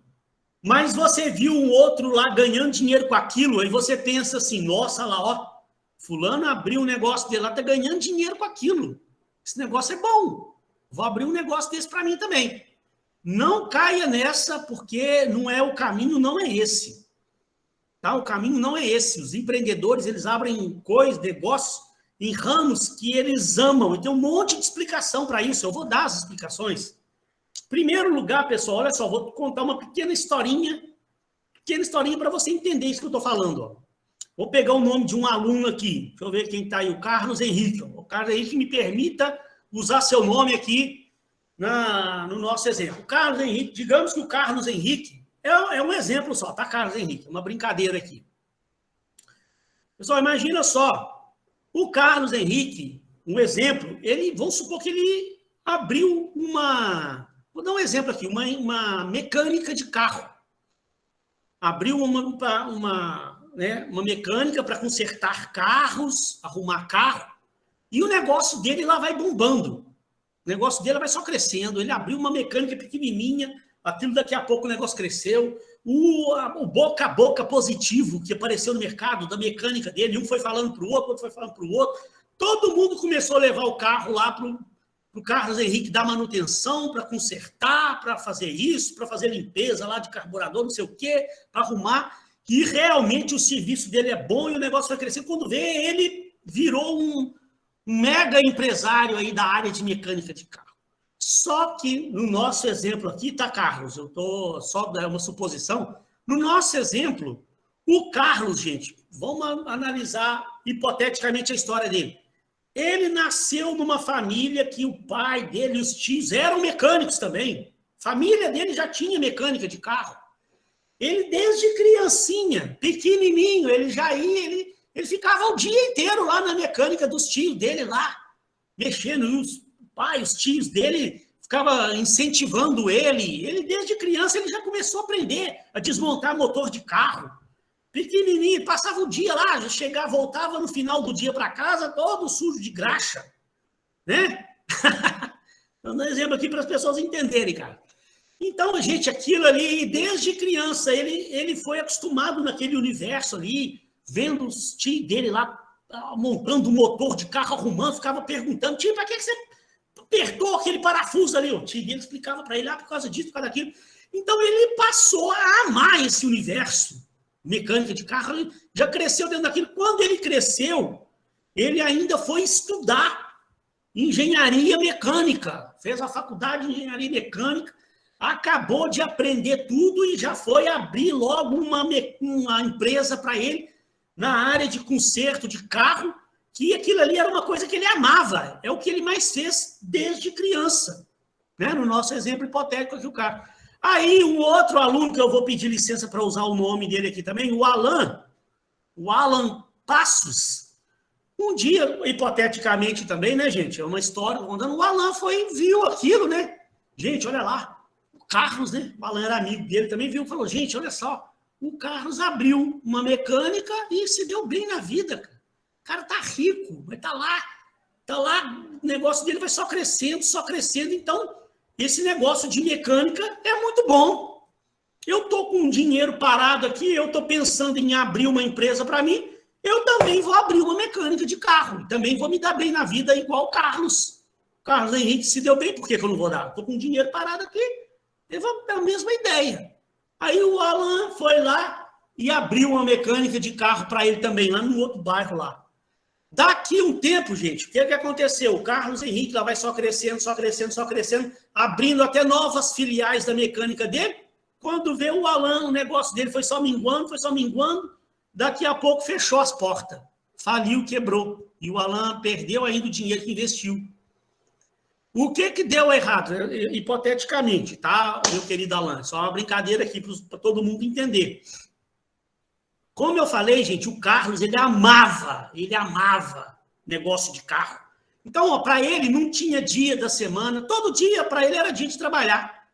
mas você viu um outro lá ganhando dinheiro com aquilo, aí você pensa assim, nossa, lá, ó, fulano abriu um negócio dele lá, tá ganhando dinheiro com aquilo. Esse negócio é bom. Vou abrir um negócio desse para mim também. Não caia nessa, porque não é o caminho, não é esse. Tá? O caminho não é esse. Os empreendedores, eles abrem negócios em ramos que eles amam. E tem um monte de explicação para isso. Eu vou dar as explicações. Em primeiro lugar, pessoal, olha só, vou contar uma pequena historinha para você entender isso que eu estou falando. Ó. Vou pegar o nome de um aluno aqui. Deixa eu ver quem está aí, o Carlos Henrique. O Carlos Henrique, me permita usar seu nome aqui no nosso exemplo. O Carlos Henrique, digamos que o Carlos Henrique é um exemplo só, tá, Carlos Henrique? Uma brincadeira aqui. Pessoal, imagina só, o Carlos Henrique, um exemplo, vamos supor que ele abriu vou dar um exemplo aqui, uma mecânica de carro. Abriu uma mecânica para consertar carros, arrumar carro, e o negócio dele lá vai bombando. O negócio dele vai só crescendo. Ele abriu uma mecânica pequenininha, aquilo daqui a pouco o negócio cresceu. O boca a boca positivo que apareceu no mercado da mecânica dele, um foi falando para o outro, outro foi falando para o outro. Todo mundo começou a levar o carro lá para o Carlos Henrique dar manutenção, para consertar, para fazer isso, para fazer limpeza lá de carburador, não sei o quê, para arrumar. E realmente o serviço dele é bom e o negócio vai crescer. Quando vê, ele virou um mega empresário aí da área de mecânica de carro. Só que no nosso exemplo aqui, tá, Carlos? Eu tô só dando uma suposição. No nosso exemplo, o Carlos, gente, vamos analisar hipoteticamente a história dele. Ele nasceu numa família que o pai dele e os tios eram mecânicos também. A família dele já tinha mecânica de carro. Ele, desde criancinha, pequenininho, ele já ia, ele ficava o dia inteiro lá na mecânica dos tios dele lá, mexendo, e os tios dele ficavam incentivando ele. Ele, desde criança, ele já começou a aprender a desmontar motor de carro. Pequenininho, passava o dia lá, já chegava, voltava no final do dia para casa, todo sujo de graxa, né? Estou dando um exemplo aqui para as pessoas entenderem, cara. Então, gente, aquilo ali, desde criança, ele foi acostumado naquele universo ali, vendo os tios dele lá montando um motor de carro, arrumando, ficava perguntando, tio, para que você apertou aquele parafuso ali? O tio dele explicava para ele, por causa disso, por causa daquilo. Então, ele passou a amar esse universo. Mecânica de carro, ele já cresceu dentro daquilo. Quando ele cresceu, ele ainda foi estudar engenharia mecânica, fez a faculdade de engenharia mecânica, acabou de aprender tudo e já foi abrir logo uma empresa para ele na área de conserto de carro, que aquilo ali era uma coisa que ele amava, é o que ele mais fez desde criança, né? No nosso exemplo hipotético aqui, o carro. Aí, um outro aluno, que eu vou pedir licença para usar o nome dele aqui também, o Alan Passos. Um dia, hipoteticamente também, né, gente? É uma história contando. O Alan viu aquilo, né? Gente, olha lá. O Carlos, né? O Alan era amigo dele, também viu e falou: gente, olha só. O Carlos abriu uma mecânica e se deu bem na vida, cara. O cara tá rico, mas tá lá, o negócio dele vai só crescendo, então esse negócio de mecânica é muito bom. Eu tô com dinheiro parado aqui, eu tô pensando em abrir uma empresa para mim, eu também vou abrir uma mecânica de carro, também vou me dar bem na vida igual o Carlos. O Carlos Henrique se deu bem, por que eu não vou dar? Tô com dinheiro parado aqui, é a mesma ideia. Aí o Alan foi lá e abriu uma mecânica de carro para ele também, lá no outro bairro lá. Daqui um tempo, gente, o que aconteceu? O Carlos Henrique lá vai só crescendo, abrindo até novas filiais da mecânica dele. Quando vê o Alan, o negócio dele foi só minguando, daqui a pouco fechou as portas. Faliu, quebrou. E o Alan perdeu ainda o dinheiro que investiu. O que deu errado? Hipoteticamente, tá, meu querido Alan? Só uma brincadeira aqui para todo mundo entender. Como eu falei, gente, o Carlos, ele amava negócio de carro. Então, para ele, não tinha dia da semana, todo dia para ele era dia de trabalhar.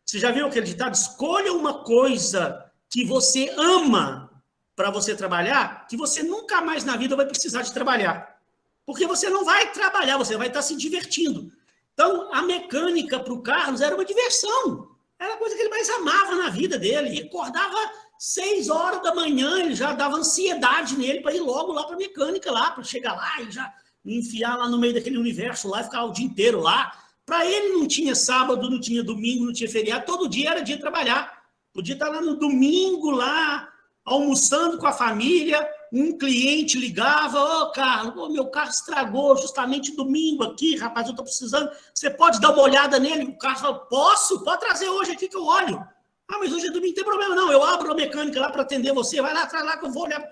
Você já viu aquele ditado? Escolha uma coisa que você ama para você trabalhar, que você nunca mais na vida vai precisar de trabalhar. Porque você não vai trabalhar, você vai estar se divertindo. Então, a mecânica para o Carlos era uma diversão. Era a coisa que ele mais amava na vida dele. Ele acordava 6 horas da manhã, ele já dava ansiedade nele para ir logo lá para a mecânica, lá, para chegar lá e já enfiar lá no meio daquele universo lá e ficar o dia inteiro lá. Para ele não tinha sábado, não tinha domingo, não tinha feriado, todo dia era dia de trabalhar. Podia estar lá no domingo, lá, almoçando com a família, um cliente ligava: ô, Carlos, meu carro estragou justamente domingo aqui, rapaz, eu estou precisando, você pode dar uma olhada nele? O Carlos falou: posso, pode trazer hoje aqui que eu olho. Ah, mas hoje é domingo, não tem problema não, eu abro a mecânica lá para atender você, vai lá, traz lá que eu vou olhar.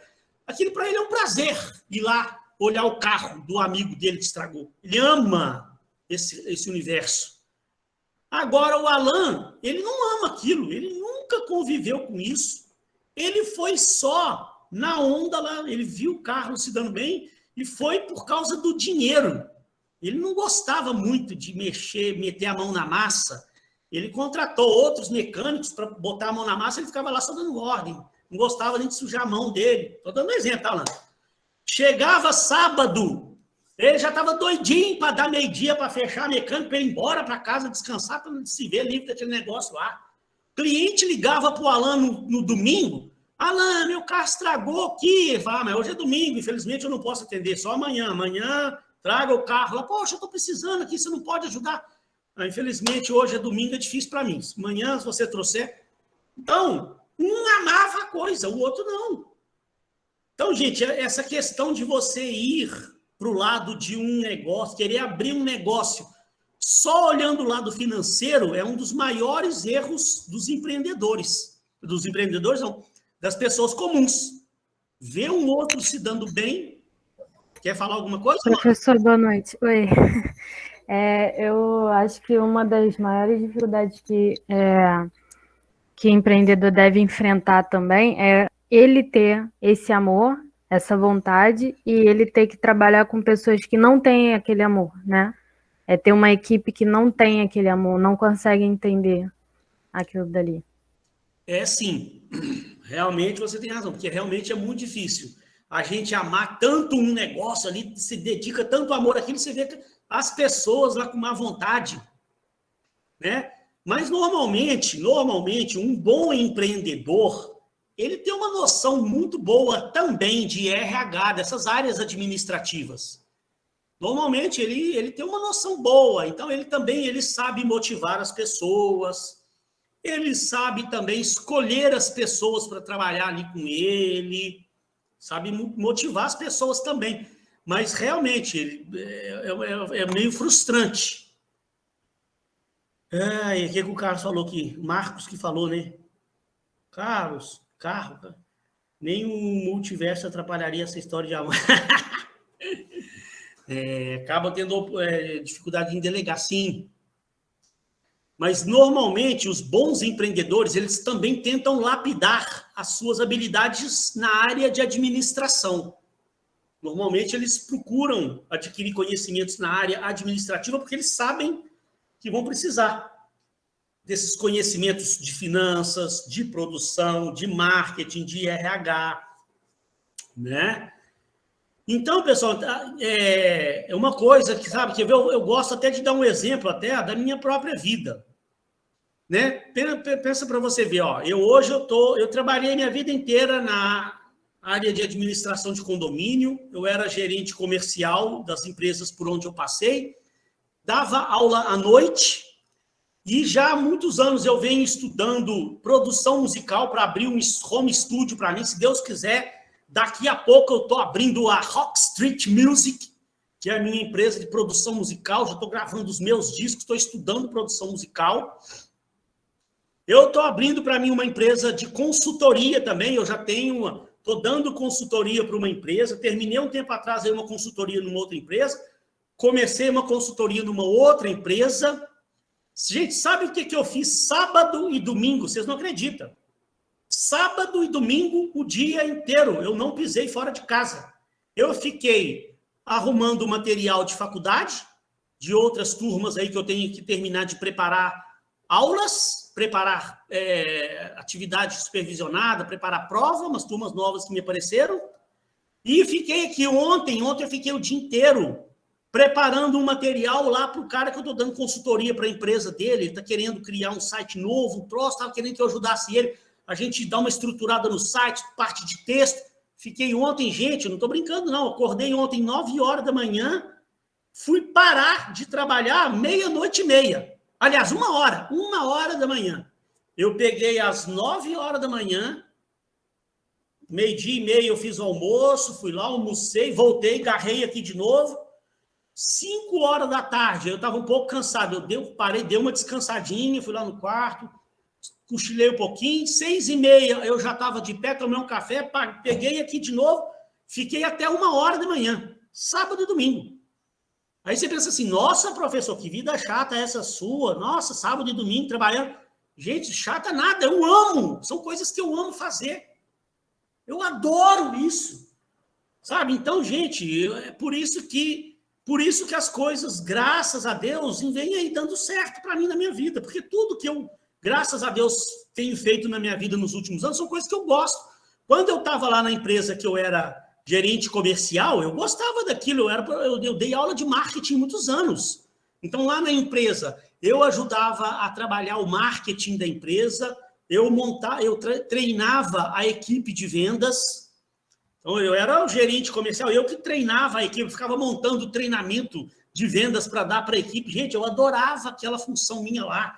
Aquilo para ele é um prazer, ir lá olhar o carro do amigo dele que estragou. Ele ama esse universo. Agora, o Alan, ele não ama aquilo, ele nunca conviveu com isso. Ele foi só na onda lá, ele viu o Carlos se dando bem e foi por causa do dinheiro. Ele não gostava muito de meter a mão na massa. Ele contratou outros mecânicos para botar a mão na massa, ele ficava lá só dando ordem. Não gostava nem de sujar a mão dele. Estou dando um exemplo, tá, Alan? Chegava sábado, ele já estava doidinho para dar meio-dia para fechar a mecânica, para ir embora para casa, descansar, para se ver livre daquele negócio lá. O cliente ligava para o Alan no domingo: Alan, meu carro estragou aqui. Fala: mas hoje é domingo, infelizmente eu não posso atender, só amanhã. Amanhã traga o carro lá. Poxa, eu estou precisando aqui, você não pode ajudar? Ah, infelizmente hoje é domingo, é difícil para mim. Amanhã, se você trouxer. Então, um amava a coisa, o outro não. Então, gente, essa questão de você ir para o lado de um negócio, querer abrir um negócio só olhando o lado financeiro, é um dos maiores erros dos empreendedores. Dos empreendedores, não, das pessoas comuns. Ver um outro se dando bem. Quer falar alguma coisa? Professor, boa noite. Oi. Eu acho que uma das maiores dificuldades que empreendedor deve enfrentar também é ele ter esse amor, essa vontade, e ele ter que trabalhar com pessoas que não têm aquele amor, né? É ter uma equipe que não tem aquele amor, não consegue entender aquilo dali. É sim, realmente você tem razão, porque realmente é muito difícil a gente amar tanto um negócio ali, se dedica tanto amor àquilo, você vê as pessoas lá com má vontade, né? Mas normalmente, um bom empreendedor, ele tem uma noção muito boa também de RH, dessas áreas administrativas. Normalmente ele tem uma noção boa, então ele sabe motivar as pessoas, ele sabe também escolher as pessoas para trabalhar ali com ele, sabe motivar as pessoas também. Mas, realmente, é meio frustrante. E o que o Carlos falou aqui? Marcos que falou, né? Carro, cara. Nem o multiverso atrapalharia essa história de amor. Acaba tendo dificuldade em delegar, sim. Mas, normalmente, os bons empreendedores, eles também tentam lapidar as suas habilidades na área de administração. Normalmente, eles procuram adquirir conhecimentos na área administrativa porque eles sabem que vão precisar desses conhecimentos de finanças, de produção, de marketing, de RH, né? Então, pessoal, é uma coisa que, sabe, que eu gosto até de dar um exemplo até da minha própria vida, né? Pensa para você ver, ó, eu trabalhei minha vida inteira na área de administração de condomínio, eu era gerente comercial das empresas por onde eu passei, dava aula à noite, e já há muitos anos eu venho estudando produção musical para abrir um home studio para mim, se Deus quiser. Daqui a pouco eu estou abrindo a Rock Street Music, que é a minha empresa de produção musical. Já estou gravando os meus discos, estou estudando produção musical. Eu estou abrindo para mim uma empresa de consultoria também. Eu já tenho estou dando consultoria para uma empresa. Terminei um tempo atrás aí uma consultoria numa outra empresa. Comecei uma consultoria numa outra empresa. Gente, sabe o que eu fiz sábado e domingo? Vocês não acreditam. Sábado e domingo, o dia inteiro, eu não pisei fora de casa. Eu fiquei arrumando material de faculdade, de outras turmas aí que eu tenho que terminar de preparar aulas, preparar atividade supervisionada, preparar prova, umas turmas novas que me apareceram. E fiquei aqui ontem eu fiquei o dia inteiro preparando um material lá para o cara que eu estou dando consultoria para a empresa dele. Ele está querendo criar um site novo, um troço, estava querendo que eu ajudasse ele. A gente dá uma estruturada no site, parte de texto. Fiquei ontem, gente, não estou brincando, não. Acordei ontem, 9 horas da manhã, fui parar de trabalhar 00:30. Aliás, 1 hora da manhã. Eu peguei às 9 horas da manhã, 12:30 eu fiz o almoço, fui lá, almocei, voltei, garrei aqui de novo. 5 horas da tarde, eu estava um pouco cansado. Eu parei, dei uma descansadinha, fui lá no quarto, cochilei um pouquinho, 6:30 eu já estava de pé, tomei um café, peguei aqui de novo, fiquei até 1 hora da manhã, sábado e domingo. Aí você pensa assim, nossa, professor, que vida chata essa sua, nossa, sábado e domingo trabalhando. Gente, chata nada, eu amo, são coisas que eu amo fazer. Eu adoro isso, sabe? Então, gente, é por isso que as coisas, graças a Deus, vêm aí dando certo para mim na minha vida, porque tudo que eu, graças a Deus, tenho feito na minha vida nos últimos anos são coisas que eu gosto. Quando eu estava lá na empresa que eu era gerente comercial, eu gostava daquilo, eu dei aula de marketing muitos anos. Então, lá na empresa, eu ajudava a trabalhar o marketing da empresa, eu treinava a equipe de vendas. Então, eu era o gerente comercial, eu que treinava a equipe, ficava montando treinamento de vendas para dar para a equipe. Gente, eu adorava aquela função minha lá.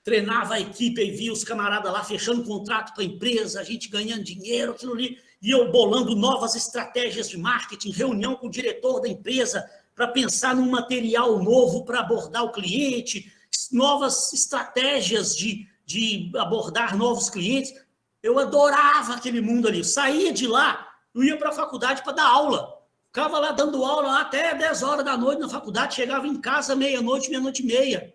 Treinava a equipe e via os camaradas lá fechando contrato para a empresa, a gente ganhando dinheiro, aquilo ali, e eu bolando novas estratégias de marketing, reunião com o diretor da empresa para pensar num material novo para abordar o cliente, novas estratégias de abordar novos clientes. Eu adorava aquele mundo ali. Saía de lá, eu ia para a faculdade para dar aula. Ficava lá dando aula até 10 horas da noite na faculdade, chegava em casa meia-noite, 00:30.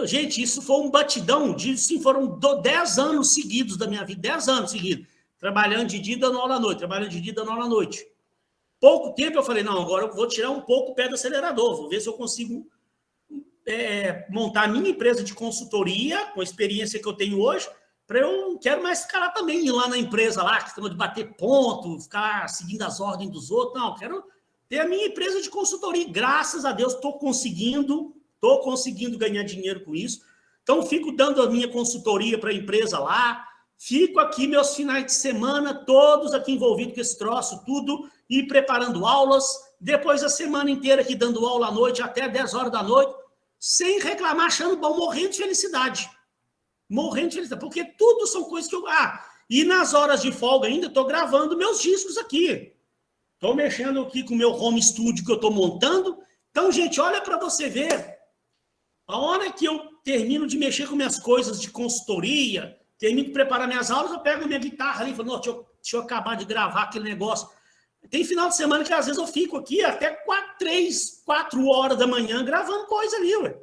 Gente, isso foi um batidão, foram 10 anos seguidos da minha vida, 10 anos seguidos, trabalhando de dia e dando aula à noite, trabalhando de dia e dando aula à noite. Pouco tempo eu falei, não, agora eu vou tirar um pouco o pé do acelerador, vou ver se eu consigo montar a minha empresa de consultoria, com a experiência que eu tenho hoje, eu não quero mais ficar lá também, ir lá na empresa, lá, questão de bater ponto, ficar seguindo as ordens dos outros, não, eu quero ter a minha empresa de consultoria, graças a Deus estou conseguindo ganhar dinheiro com isso. Então, fico dando a minha consultoria para a empresa lá, fico aqui meus finais de semana, todos aqui envolvidos com esse troço, tudo, e preparando aulas, depois a semana inteira aqui dando aula à noite, até 10 horas da noite, sem reclamar, achando bom, morrendo de felicidade. Morrendo de felicidade, porque tudo são coisas que eu... e nas horas de folga ainda, estou gravando meus discos aqui. Estou mexendo aqui com o meu home studio que eu estou montando. Então, gente, olha para você ver. A hora que eu termino de mexer com minhas coisas de consultoria, termino de preparar minhas aulas, eu pego minha guitarra ali e falo, deixa eu acabar de gravar aquele negócio. Tem final de semana que às vezes eu fico aqui até 3, 4 horas da manhã gravando coisa ali, ué.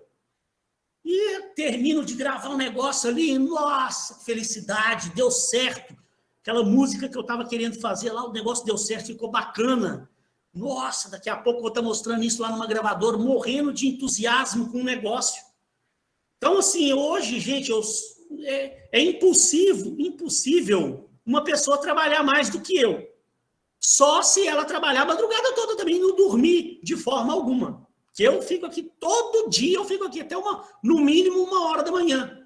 E termino de gravar um negócio ali, nossa, felicidade, deu certo. Aquela música que eu estava querendo fazer lá, o negócio deu certo, ficou bacana. Nossa, daqui a pouco eu vou estar mostrando isso lá numa gravadora, morrendo de entusiasmo com o negócio. Então, assim, hoje, gente, é impossível uma pessoa trabalhar mais do que eu. Só se ela trabalhar a madrugada toda também, não dormir de forma alguma. Que eu fico aqui todo dia, eu fico aqui até no mínimo 1 hora da manhã.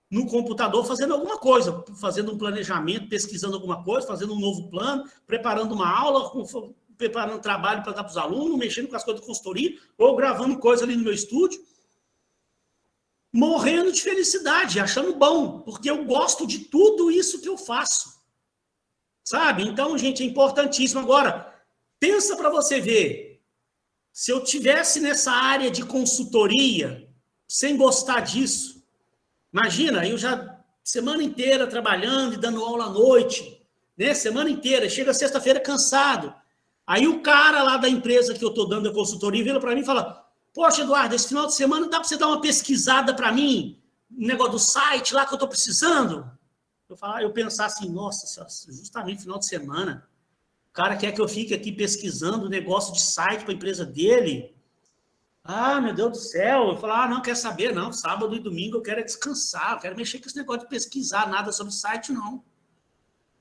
No computador, fazendo alguma coisa, fazendo um planejamento, pesquisando alguma coisa, fazendo um novo plano, preparando uma aula, preparando trabalho para dar para os alunos, mexendo com as coisas de consultoria, ou gravando coisa ali no meu estúdio, morrendo de felicidade, achando bom, porque eu gosto de tudo isso que eu faço. Sabe? Então, gente, é importantíssimo. Agora, pensa para você ver, se eu tivesse nessa área de consultoria, sem gostar disso, imagina, eu já semana inteira trabalhando e dando aula à noite, né? Semana inteira, chega sexta-feira cansado. Aí o cara lá da empresa que eu estou dando a consultoria vira para mim e fala, poxa, Eduardo, esse final de semana dá para você dar uma pesquisada para mim, no negócio do site lá que eu estou precisando? Eu pensar assim, nossa, justamente final de semana, o cara quer que eu fique aqui pesquisando o negócio de site para a empresa dele. Ah, meu Deus do céu. Eu falo, não, quer saber? Não, sábado e domingo eu quero descansar, eu quero mexer com esse negócio de pesquisar nada sobre site, não.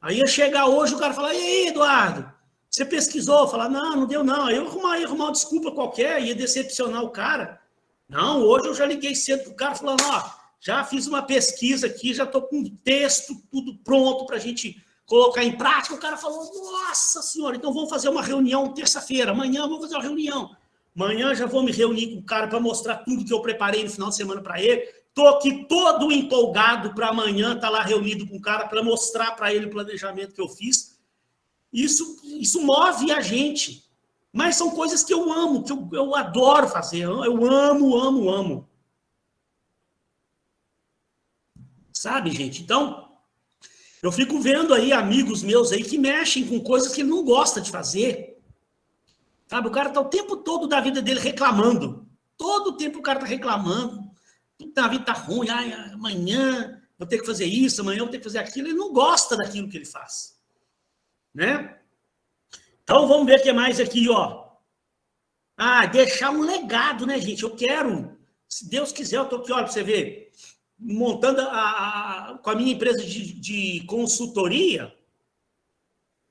Aí ia chegar hoje, o cara fala, e aí, Eduardo, você pesquisou? Eu falo, não deu não. Aí eu ia arrumar uma desculpa qualquer, ia decepcionar o cara. Não, hoje eu já liguei cedo pro cara falando, já fiz uma pesquisa aqui, já estou com um texto, tudo pronto para a gente colocar em prática. O cara falou, nossa senhora, então vamos fazer uma reunião terça-feira, amanhã vamos fazer uma reunião. Amanhã já vou me reunir com o cara para mostrar tudo que eu preparei no final de semana para ele. Estou aqui todo empolgado para amanhã estar lá reunido com o cara para mostrar para ele o planejamento que eu fiz. Isso move a gente. Mas são coisas que eu amo, que eu adoro fazer. Eu amo. Sabe, gente? Então, eu fico vendo aí amigos meus aí que mexem com coisas que ele não gosta de fazer. Sabe, o cara está o tempo todo da vida dele reclamando. Todo o tempo o cara está reclamando. A vida está ruim. Amanhã vou ter que fazer isso, amanhã vou ter que fazer aquilo. Ele não gosta daquilo que ele faz. Né? Então, vamos ver o que mais aqui, ó. Deixar um legado, né, gente? Eu quero, se Deus quiser, eu estou aqui, olha, para você ver, montando com a minha empresa de consultoria,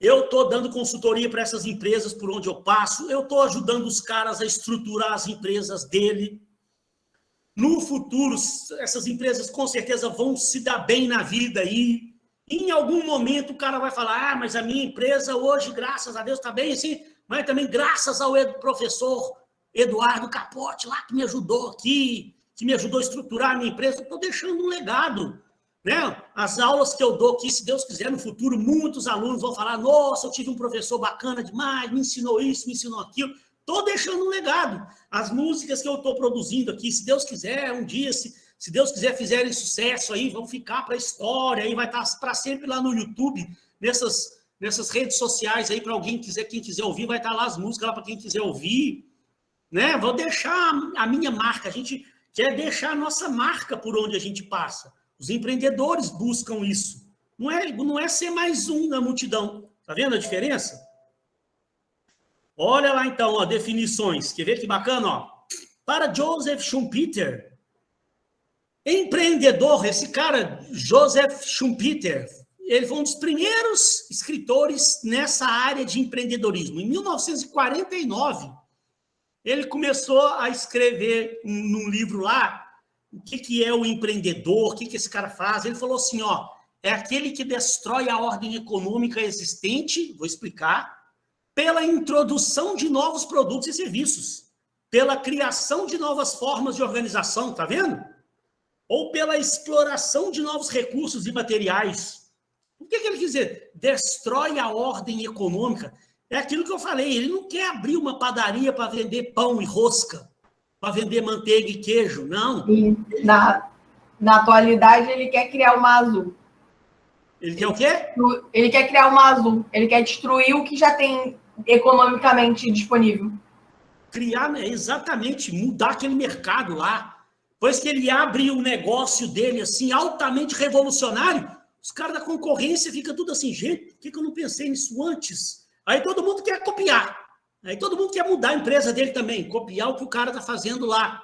eu estou dando consultoria para essas empresas por onde eu passo, eu estou ajudando os caras a estruturar as empresas dele. No futuro, essas empresas com certeza vão se dar bem na vida aí. Em algum momento o cara vai falar, mas a minha empresa hoje, graças a Deus, está bem assim, mas também graças ao professor Eduardo Capote lá, que me ajudou aqui, que me ajudou a estruturar a minha empresa, estou deixando um legado. Né? As aulas que eu dou aqui, se Deus quiser, no futuro, muitos alunos vão falar, nossa, eu tive um professor bacana demais, me ensinou isso, me ensinou aquilo. Estou deixando um legado. As músicas que eu estou produzindo aqui, se Deus quiser, um dia, se Deus quiser, fizerem sucesso aí, vão ficar para a história, aí vai estar para sempre lá no YouTube, nessas redes sociais aí, para quem quiser ouvir, vai estar lá as músicas lá para quem quiser ouvir. Né? Vou deixar a minha marca, a gente quer deixar a nossa marca por onde a gente passa. Os empreendedores buscam isso. Não é ser mais um na multidão. Tá vendo a diferença? Olha lá, então, ó, definições. Quer ver que bacana? Ó? Para Joseph Schumpeter, empreendedor, esse cara, Joseph Schumpeter, ele foi um dos primeiros escritores nessa área de empreendedorismo. Em 1949, ele começou a escrever num livro lá o que é o empreendedor, o que esse cara faz. Ele falou assim, ó, é aquele que destrói a ordem econômica existente, vou explicar, pela introdução de novos produtos e serviços, pela criação de novas formas de organização, tá vendo? Ou pela exploração de novos recursos e materiais. O que ele quer dizer? Destrói a ordem econômica. É aquilo que eu falei, ele não quer abrir uma padaria para vender pão e rosca, para vender manteiga e queijo, não. E na atualidade, ele quer criar uma Azul. Ele quer o quê? Ele quer criar uma Azul. Ele quer destruir o que já tem economicamente disponível. Criar, exatamente, mudar aquele mercado lá. Pois que ele abre um negócio dele assim, altamente revolucionário, os caras da concorrência ficam tudo assim, gente, por que eu não pensei nisso antes? Aí todo mundo quer copiar. Aí todo mundo quer mudar a empresa dele também, copiar o que o cara está fazendo lá.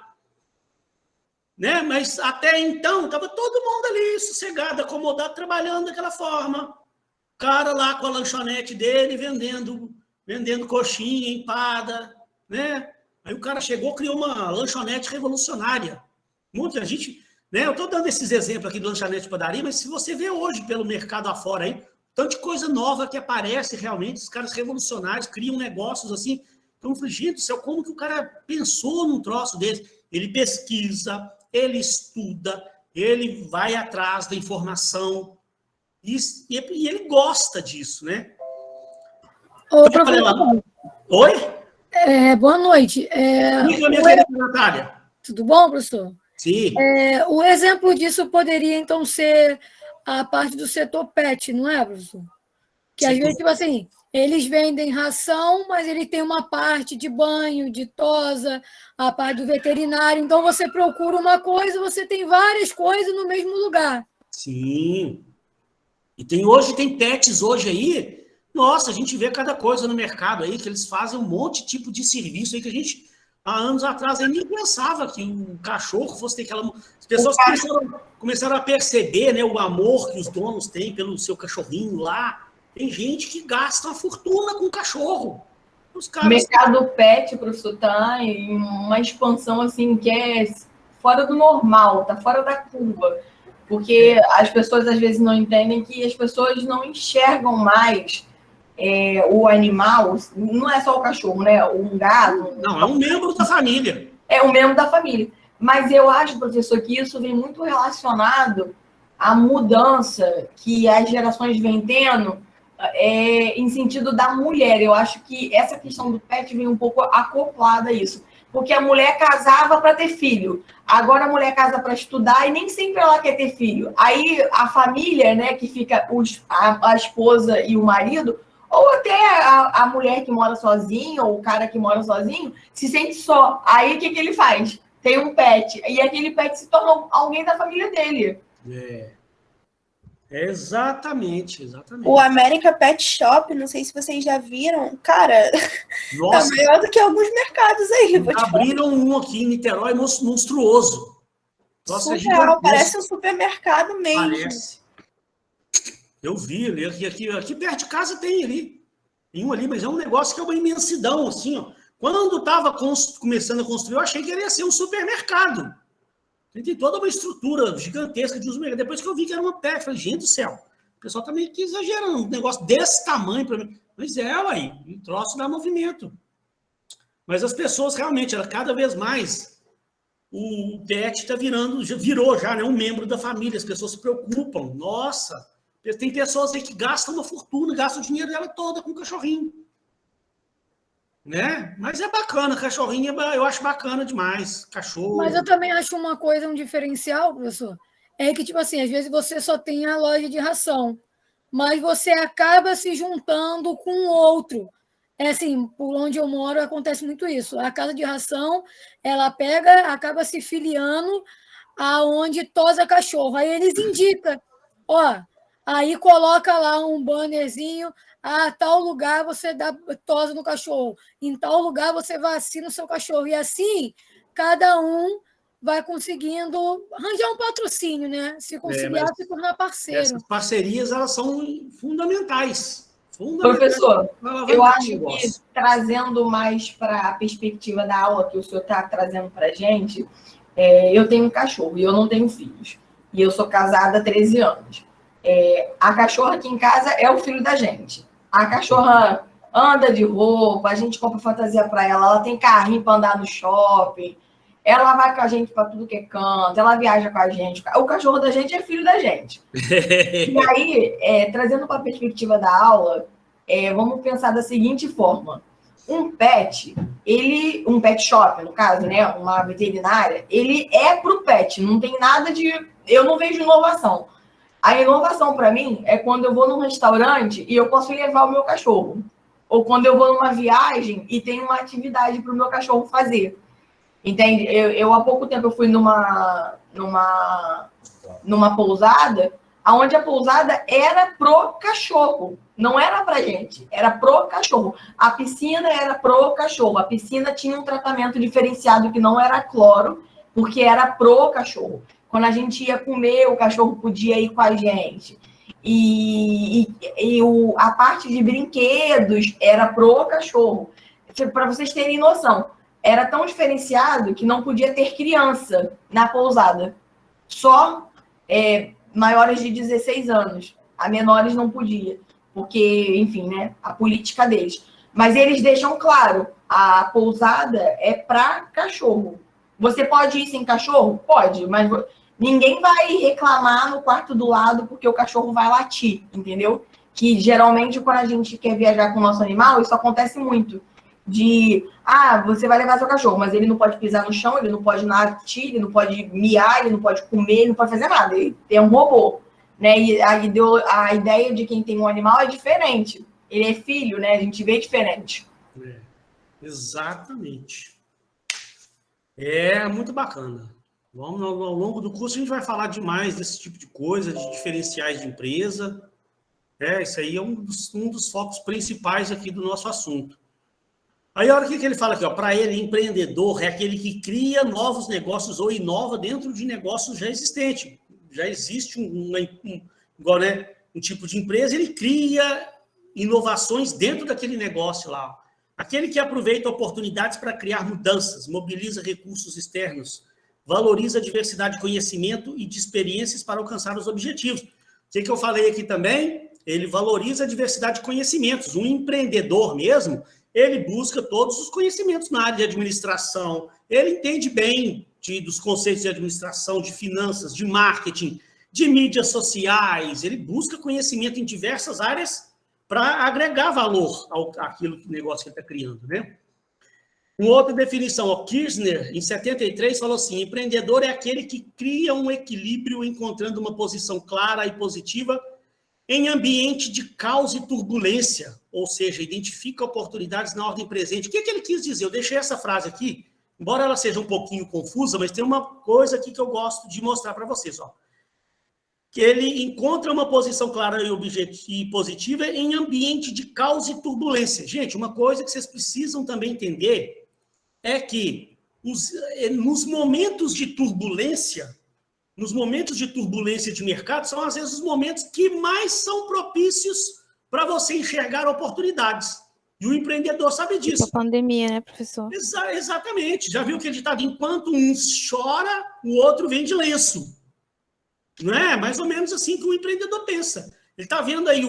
Né? Mas até então, estava todo mundo ali, sossegado, acomodado, trabalhando daquela forma. O cara lá com a lanchonete dele, vendendo coxinha, empada, né? Aí o cara chegou, criou uma lanchonete revolucionária. Muita gente, né? Eu estou dando esses exemplos aqui de lanchonete de padaria, mas se você vê hoje pelo mercado afora aí, tanto de coisa nova que aparece realmente, os caras revolucionários criam negócios assim. Então, eu falei, gente do céu, como que o cara pensou num troço desse? Ele pesquisa, ele estuda, ele vai atrás da informação e ele gosta disso, né? Ô, professor. Oi? Boa noite. Minha querida Natália. Tudo bom, professor? Sim. O exemplo disso poderia, então, ser a parte do setor pet, não é, professor? Que às vezes, tipo assim, eles vendem ração, mas ele tem uma parte de banho, de tosa, a parte do veterinário. Então, você procura uma coisa, você tem várias coisas no mesmo lugar. Sim. E tem pets hoje aí, nossa, a gente vê cada coisa no mercado aí, que eles fazem um monte de tipo de serviço aí que a gente, há anos atrás, aí nem pensava que um cachorro fosse ter aquela... As pessoas começaram a perceber, né, o amor que os donos têm pelo seu cachorrinho lá. Tem gente que gasta uma fortuna com cachorro. Os caras... O mercado pet, professor, está em uma expansão assim que é fora do normal, está fora da curva. Porque as pessoas às vezes não entendem que as pessoas não enxergam mais o animal, não é só o cachorro, né? Um gato. Não, é um membro da família. É um membro da família. Mas eu acho, professor, que isso vem muito relacionado à mudança que as gerações vêm tendo em sentido da mulher. Eu acho que essa questão do pet vem um pouco acoplada a isso. Porque a mulher casava para ter filho. Agora a mulher casa para estudar e nem sempre ela quer ter filho. Aí a família, né, que fica a esposa e o marido, ou até a mulher que mora sozinha, ou o cara que mora sozinho, se sente só. Aí o que ele faz? Tem um pet. E aquele pet se torna alguém da família dele. Exatamente. O America Pet Shop, não sei se vocês já viram, cara, nossa, tá maior do que alguns mercados aí. Abriram um aqui em Niterói monstruoso. Nossa, surreal, parece um supermercado mesmo. Parece. Eu vi ali, aqui perto de casa tem ali. Tem um ali, mas é um negócio que é uma imensidão, assim, ó. Quando estava começando a construir, eu achei que ele ia ser um supermercado. Tem toda uma estrutura gigantesca de uso. Depois que eu vi que era uma pet, eu falei, gente do céu, o pessoal tá meio que exagerando, um negócio desse tamanho para mim. Mas aí, um troço dá movimento. Mas as pessoas realmente, cada vez mais, o pet virou já, né, um membro da família, as pessoas se preocupam. Nossa, tem pessoas aí que gastam uma fortuna, gastam o dinheiro dela toda com o cachorrinho. Né? Mas é bacana, cachorrinho eu acho bacana demais, cachorro. Mas eu também acho uma coisa, um diferencial, professor, é que, tipo assim, às vezes você só tem a loja de ração, mas você acaba se juntando com o outro. É assim, por onde eu moro acontece muito isso. A casa de ração, ela acaba se filiando aonde tosa cachorro. Aí eles indicam, ó, aí coloca lá um bannerzinho, tal lugar você dá tosa no cachorro, em tal lugar você vacina o seu cachorro. E assim, cada um vai conseguindo arranjar um patrocínio, né? Se conciliar, se tornar parceiro. Essas parcerias, elas são fundamentais. Professor, eu acho que trazendo mais para a perspectiva da aula que o senhor está trazendo para a gente, eu tenho um cachorro e eu não tenho filhos. E eu sou casada há 13 anos. A cachorra aqui em casa é o filho da gente. A cachorra anda de roupa, a gente compra fantasia para ela tem carrinho para andar no shopping, ela vai com a gente para tudo que é canto, ela viaja com a gente. O cachorro da gente é filho da gente. E aí, trazendo para a perspectiva da aula, Vamos pensar da seguinte forma. Um pet shop, no caso, né? Uma veterinária, ele é para o pet, não tem nada de... Eu não vejo inovação. A inovação, para mim, é quando eu vou num restaurante e eu posso levar o meu cachorro. Ou quando eu vou numa viagem e tem uma atividade para o meu cachorro fazer. Entende? Eu há pouco tempo, eu fui numa pousada, onde a pousada era pro cachorro. Não era pra gente, era pro cachorro. A piscina era pro cachorro. A piscina tinha um tratamento diferenciado que não era cloro, porque era pro cachorro. Quando a gente ia comer, o cachorro podia ir com a gente. A parte de brinquedos era pro cachorro. Para vocês terem noção, era tão diferenciado que não podia ter criança na pousada. Só maiores de 16 anos. A menores não podia. Porque, enfim, né, a política deles. Mas eles deixam claro, a pousada é para cachorro. Você pode ir sem cachorro? Pode, mas ninguém vai reclamar no quarto do lado porque o cachorro vai latir, entendeu? Que geralmente quando a gente quer viajar com o nosso animal, isso acontece muito. Você vai levar seu cachorro, mas ele não pode pisar no chão, ele não pode latir, ele não pode miar, ele não pode comer, ele não pode fazer nada. Ele é um robô. Né? E a ideia de quem tem um animal é diferente. Ele é filho, né? A gente vê diferente. Exatamente. É muito bacana. Ao longo do curso a gente vai falar demais desse tipo de coisa, de diferenciais de empresa. Isso aí é um dos focos principais aqui do nosso assunto. Aí, olha o que ele fala aqui, para ele, empreendedor é aquele que cria novos negócios ou inova dentro de negócios já existentes. Já existe um tipo de empresa, ele cria inovações dentro daquele negócio lá. Aquele que aproveita oportunidades para criar mudanças, mobiliza recursos externos, valoriza a diversidade de conhecimento e de experiências para alcançar os objetivos. O que eu falei aqui também? Ele valoriza a diversidade de conhecimentos. Um empreendedor mesmo, ele busca todos os conhecimentos na área de administração, ele entende bem dos conceitos de administração, de finanças, de marketing, de mídias sociais, ele busca conhecimento em diversas áreas para agregar valor àquilo que negócio que ele está criando, né? Uma outra definição, o Kirchner, em 73, falou assim, empreendedor é aquele que cria um equilíbrio encontrando uma posição clara e positiva em ambiente de caos e turbulência, ou seja, identifica oportunidades na ordem presente. O que ele quis dizer? Eu deixei essa frase aqui, embora ela seja um pouquinho confusa, mas tem uma coisa aqui que eu gosto de mostrar para vocês, ó. Que ele encontra uma posição clara e positiva em ambiente de caos e turbulência. Gente, uma coisa que vocês precisam também entender é que nos momentos de turbulência de mercado, são às vezes os momentos que mais são propícios para você enxergar oportunidades. E o empreendedor sabe disso. A pandemia, né, professor? Exatamente. Já viu que ele está, enquanto um chora, o outro vende lenço. Não é? Mais ou menos assim que o empreendedor pensa. Ele está vendo aí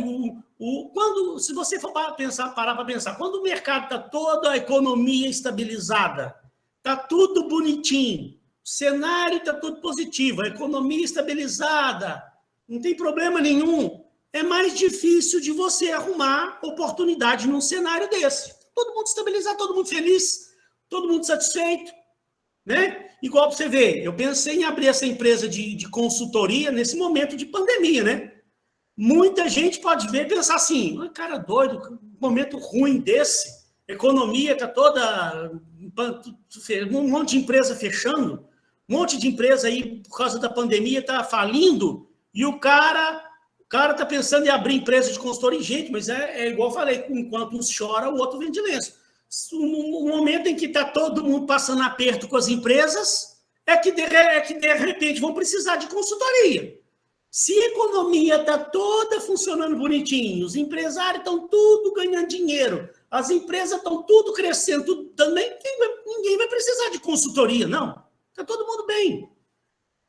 se você for parar para pensar, quando o mercado está toda a economia estabilizada, está tudo bonitinho, o cenário está tudo positivo, a economia estabilizada, não tem problema nenhum, é mais difícil de você arrumar oportunidade num cenário desse. Todo mundo estabilizado, todo mundo feliz, todo mundo satisfeito, né? Igual para você ver, eu pensei em abrir essa empresa de consultoria nesse momento de pandemia, né? Muita gente pode ver e pensar assim, cara doido, um momento ruim desse, economia está toda, um monte de empresa fechando, um monte de empresa aí, por causa da pandemia, está falindo, e o cara está pensando em abrir empresa de consultoria. Gente, mas é igual eu falei, enquanto um chora, o outro vende lenço. No momento em que está todo mundo passando aperto com as empresas, é que de repente vão precisar de consultoria. Se a economia está toda funcionando bonitinho, os empresários estão tudo ganhando dinheiro, as empresas estão tudo crescendo, tudo também, ninguém vai precisar de consultoria, não. Está todo mundo bem.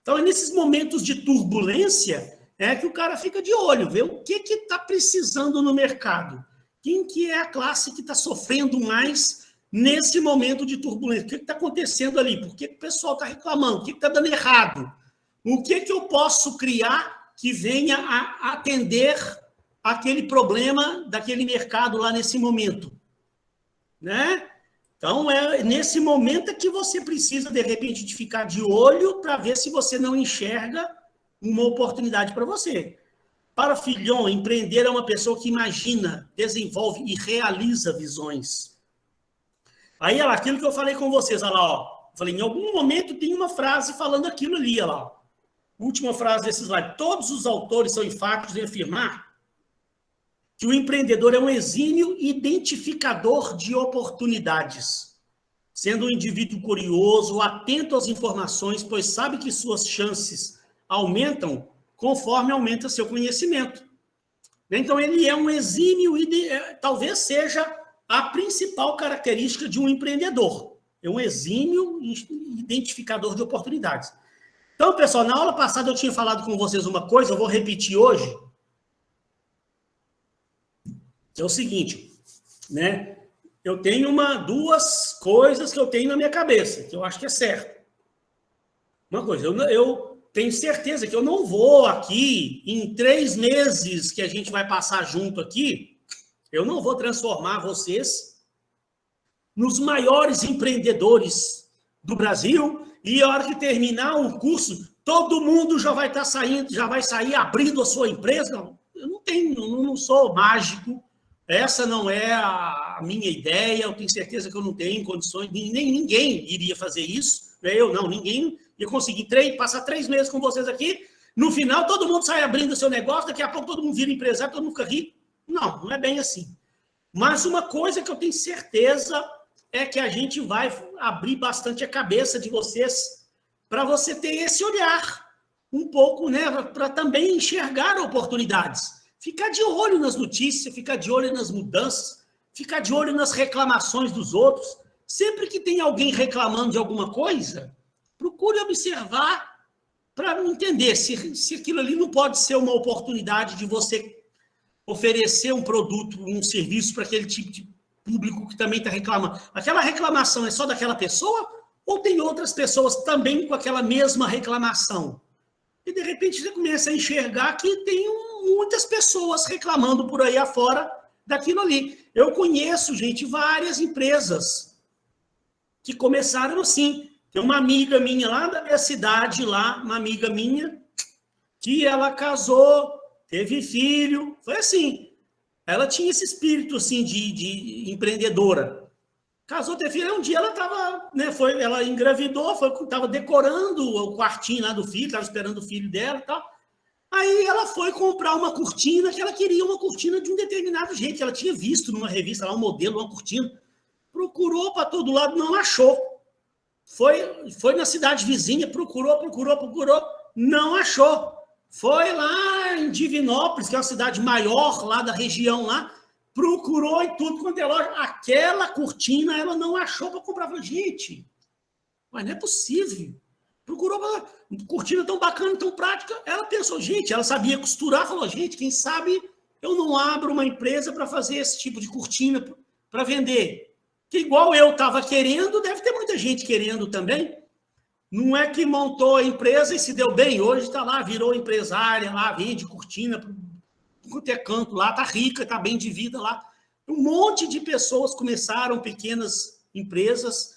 Então, é nesses momentos de turbulência que o cara fica de olho, vê o que está precisando no mercado. Quem que é a classe que está sofrendo mais nesse momento de turbulência? O que está acontecendo ali? Por que o pessoal está reclamando? O que está dando errado? O que eu posso criar que venha a atender aquele problema daquele mercado lá nesse momento, né? Então, é nesse momento que você precisa, de repente, de ficar de olho para ver se você não enxerga uma oportunidade para você. Para Filhon, empreender é uma pessoa que imagina, desenvolve e realiza visões. Aí, olha lá, aquilo que eu falei com vocês, olha lá, ó. Falei, em algum momento tem uma frase falando aquilo ali, olha lá. Última frase desse slide. Todos os autores são enfáticos em afirmar que o empreendedor é um exímio identificador de oportunidades, sendo um indivíduo curioso, atento às informações, pois sabe que suas chances aumentam conforme aumenta seu conhecimento. Então, ele é um exímio, talvez seja a principal característica de um empreendedor. É um exímio identificador de oportunidades. Então, pessoal, na aula passada eu tinha falado com vocês uma coisa, eu vou repetir hoje. É o seguinte, né? Eu tenho duas coisas que eu tenho na minha cabeça, que eu acho que é certo. Uma coisa, eu tenho certeza que eu não vou aqui, em 3 meses que a gente vai passar junto aqui, eu não vou transformar vocês nos maiores empreendedores do Brasil, e a hora que terminar o curso, todo mundo já vai estar saindo, já vai sair abrindo a sua empresa. Não, eu não sou mágico. Essa não é a minha ideia, eu tenho certeza que eu não tenho condições, nem ninguém iria fazer isso, ninguém ia conseguir passar 3 meses com vocês aqui, no final todo mundo sai abrindo o seu negócio, daqui a pouco todo mundo vira empresário, todo mundo fica rico. Não é bem assim. Mas uma coisa que eu tenho certeza é que a gente vai abrir bastante a cabeça de vocês para você ter esse olhar um pouco, né, para também enxergar oportunidades. Ficar de olho nas notícias, ficar de olho nas mudanças, ficar de olho nas reclamações dos outros. Sempre que tem alguém reclamando de alguma coisa, procure observar para entender se aquilo ali não pode ser uma oportunidade de você oferecer um produto, um serviço para aquele tipo de público que também está reclamando. Aquela reclamação é só daquela pessoa ou tem outras pessoas também com aquela mesma reclamação? E, de repente, você começa a enxergar que tem muitas pessoas reclamando por aí afora daquilo ali. Eu conheço, gente, várias empresas que começaram assim. Tem uma amiga minha lá da minha cidade, uma amiga minha, que ela casou, teve filho, foi assim. Ela tinha esse espírito assim de empreendedora. Casou, teve filho, um dia ela estava, né, ela engravidou, estava decorando o quartinho lá do filho, estava esperando o filho dela e tal. Aí ela foi comprar uma cortina, que ela queria uma cortina de um determinado jeito, que ela tinha visto numa revista lá, um modelo, uma cortina. Procurou para todo lado, não achou. Foi na cidade vizinha, procurou, não achou. Foi lá em Divinópolis, que é uma cidade maior lá da região lá, procurou em tudo quanto é loja. Aquela cortina ela não achou para comprar. Falei, gente, mas não é possível. Procurou cortina tão bacana, tão prática. Ela pensou, gente, ela sabia costurar, falou, gente, quem sabe eu não abro uma empresa para fazer esse tipo de cortina para vender. Que igual eu estava querendo, deve ter muita gente querendo também. Não é que montou a empresa e se deu bem. Hoje está lá, virou empresária, lá vende cortina quanto é canto lá, está rica, está bem de vida lá. Um monte de pessoas começaram pequenas empresas,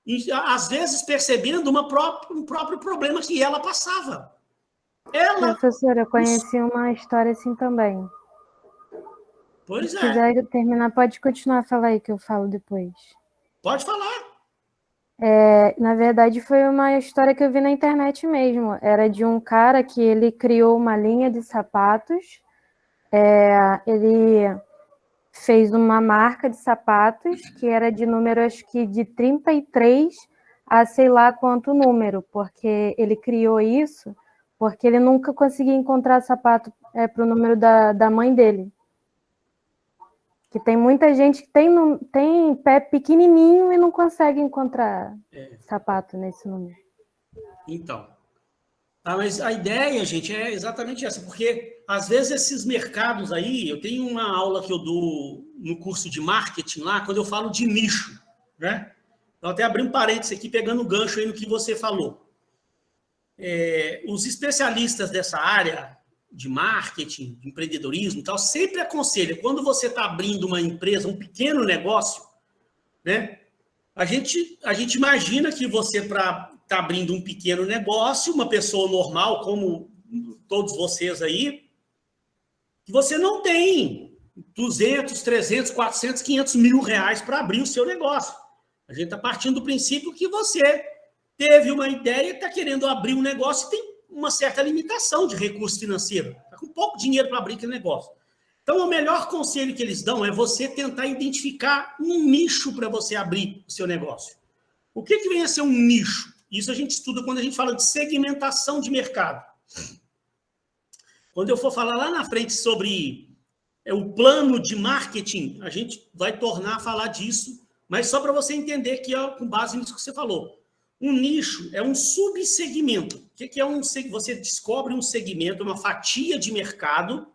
e, às vezes percebendo um próprio problema que ela passava. Professora, eu conheci uma história assim também. Pois Se quiser terminar, pode continuar a falar aí que eu falo depois. Pode falar. Na verdade, foi uma história que eu vi na internet mesmo. Era de um cara que ele criou uma linha de sapatos. Ele fez uma marca de sapatos que era de número, acho que de 33 a sei lá quanto número, porque ele criou isso porque ele nunca conseguia encontrar sapato para o número da mãe dele. Que tem muita gente que tem pé pequenininho e não consegue encontrar sapato nesse número. Então, mas a ideia, gente, é exatamente essa, porque às vezes esses mercados aí, eu tenho uma aula que eu dou no curso de marketing lá, quando eu falo de nicho, né? Então, até abri um parênteses aqui, pegando o gancho aí no que você falou. Os especialistas dessa área, de marketing, de empreendedorismo e tal, sempre aconselha, quando você está abrindo uma empresa, um pequeno negócio, né? A gente imagina que você, para estar abrindo um pequeno negócio, uma pessoa normal, como todos vocês aí, que você não tem 200, 300, 400, 500 mil reais para abrir o seu negócio. A gente está partindo do princípio que você teve uma ideia e está querendo abrir um negócio e tem uma certa limitação de recurso financeiro. Está com pouco dinheiro para abrir aquele negócio. Então, o melhor conselho que eles dão é você tentar identificar um nicho para você abrir o seu negócio. O que vem a ser um nicho? Isso a gente estuda quando a gente fala de segmentação de mercado. Quando eu for falar lá na frente sobre o plano de marketing, a gente vai tornar a falar disso, mas só para você entender que é com base nisso que você falou. Um nicho é um subsegmento. O que é um segmento? Você descobre um segmento, uma fatia de mercado,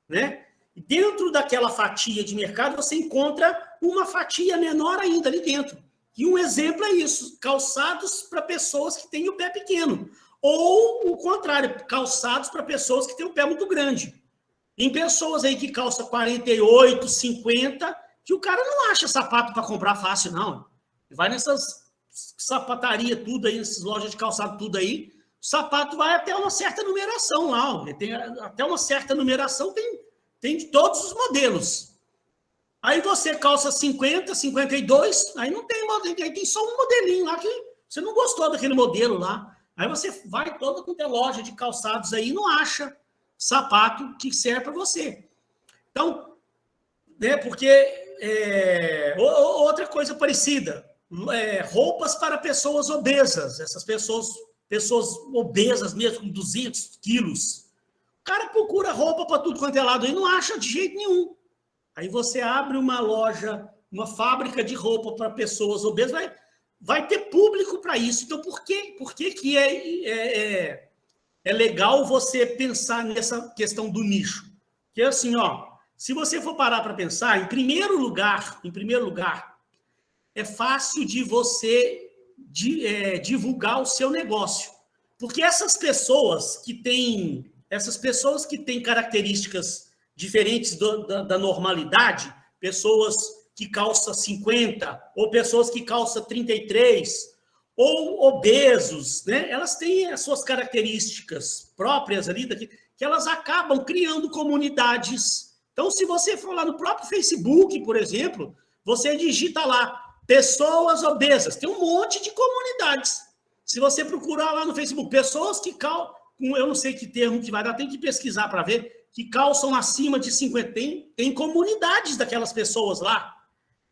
né? E dentro daquela fatia de mercado, você encontra uma fatia menor ainda ali dentro. E um exemplo é isso, calçados para pessoas que têm o pé pequeno. Ou o contrário, calçados para pessoas que têm o pé muito grande. Tem pessoas aí que calçam 48, 50, que o cara não acha sapato para comprar fácil, não. Vai nessas sapataria tudo aí, essas lojas de calçado tudo aí, o sapato vai até uma certa numeração lá, tem até uma certa numeração, tem de todos os modelos. Aí você calça 50, 52, aí não tem modelo, aí tem só um modelinho lá que você não gostou daquele modelo lá. Aí você vai toda quanto é loja de calçados aí e não acha sapato que serve para você. Então, né, porque outra coisa parecida, roupas para pessoas obesas, essas pessoas obesas mesmo, com 200 quilos. O cara procura roupa para tudo quanto é lado e não acha de jeito nenhum. Aí você abre uma loja, uma fábrica de roupa para pessoas obesas, vai ter público para isso. Então, por que é legal você pensar nessa questão do nicho? Que é assim, ó, se você for parar para pensar, em primeiro lugar, é fácil de você divulgar o seu negócio. Porque essas pessoas que têm características diferentes da normalidade, pessoas que calçam 50, ou pessoas que calçam 33, ou obesos, né? Elas têm as suas características próprias ali, que elas acabam criando comunidades. Então, se você for lá no próprio Facebook, por exemplo, você digita lá, pessoas obesas, tem um monte de comunidades. Se você procurar lá no Facebook, pessoas que calçam, eu não sei que termo que vai dar, tem que pesquisar para ver, que calçam acima de 50, tem comunidades daquelas pessoas lá.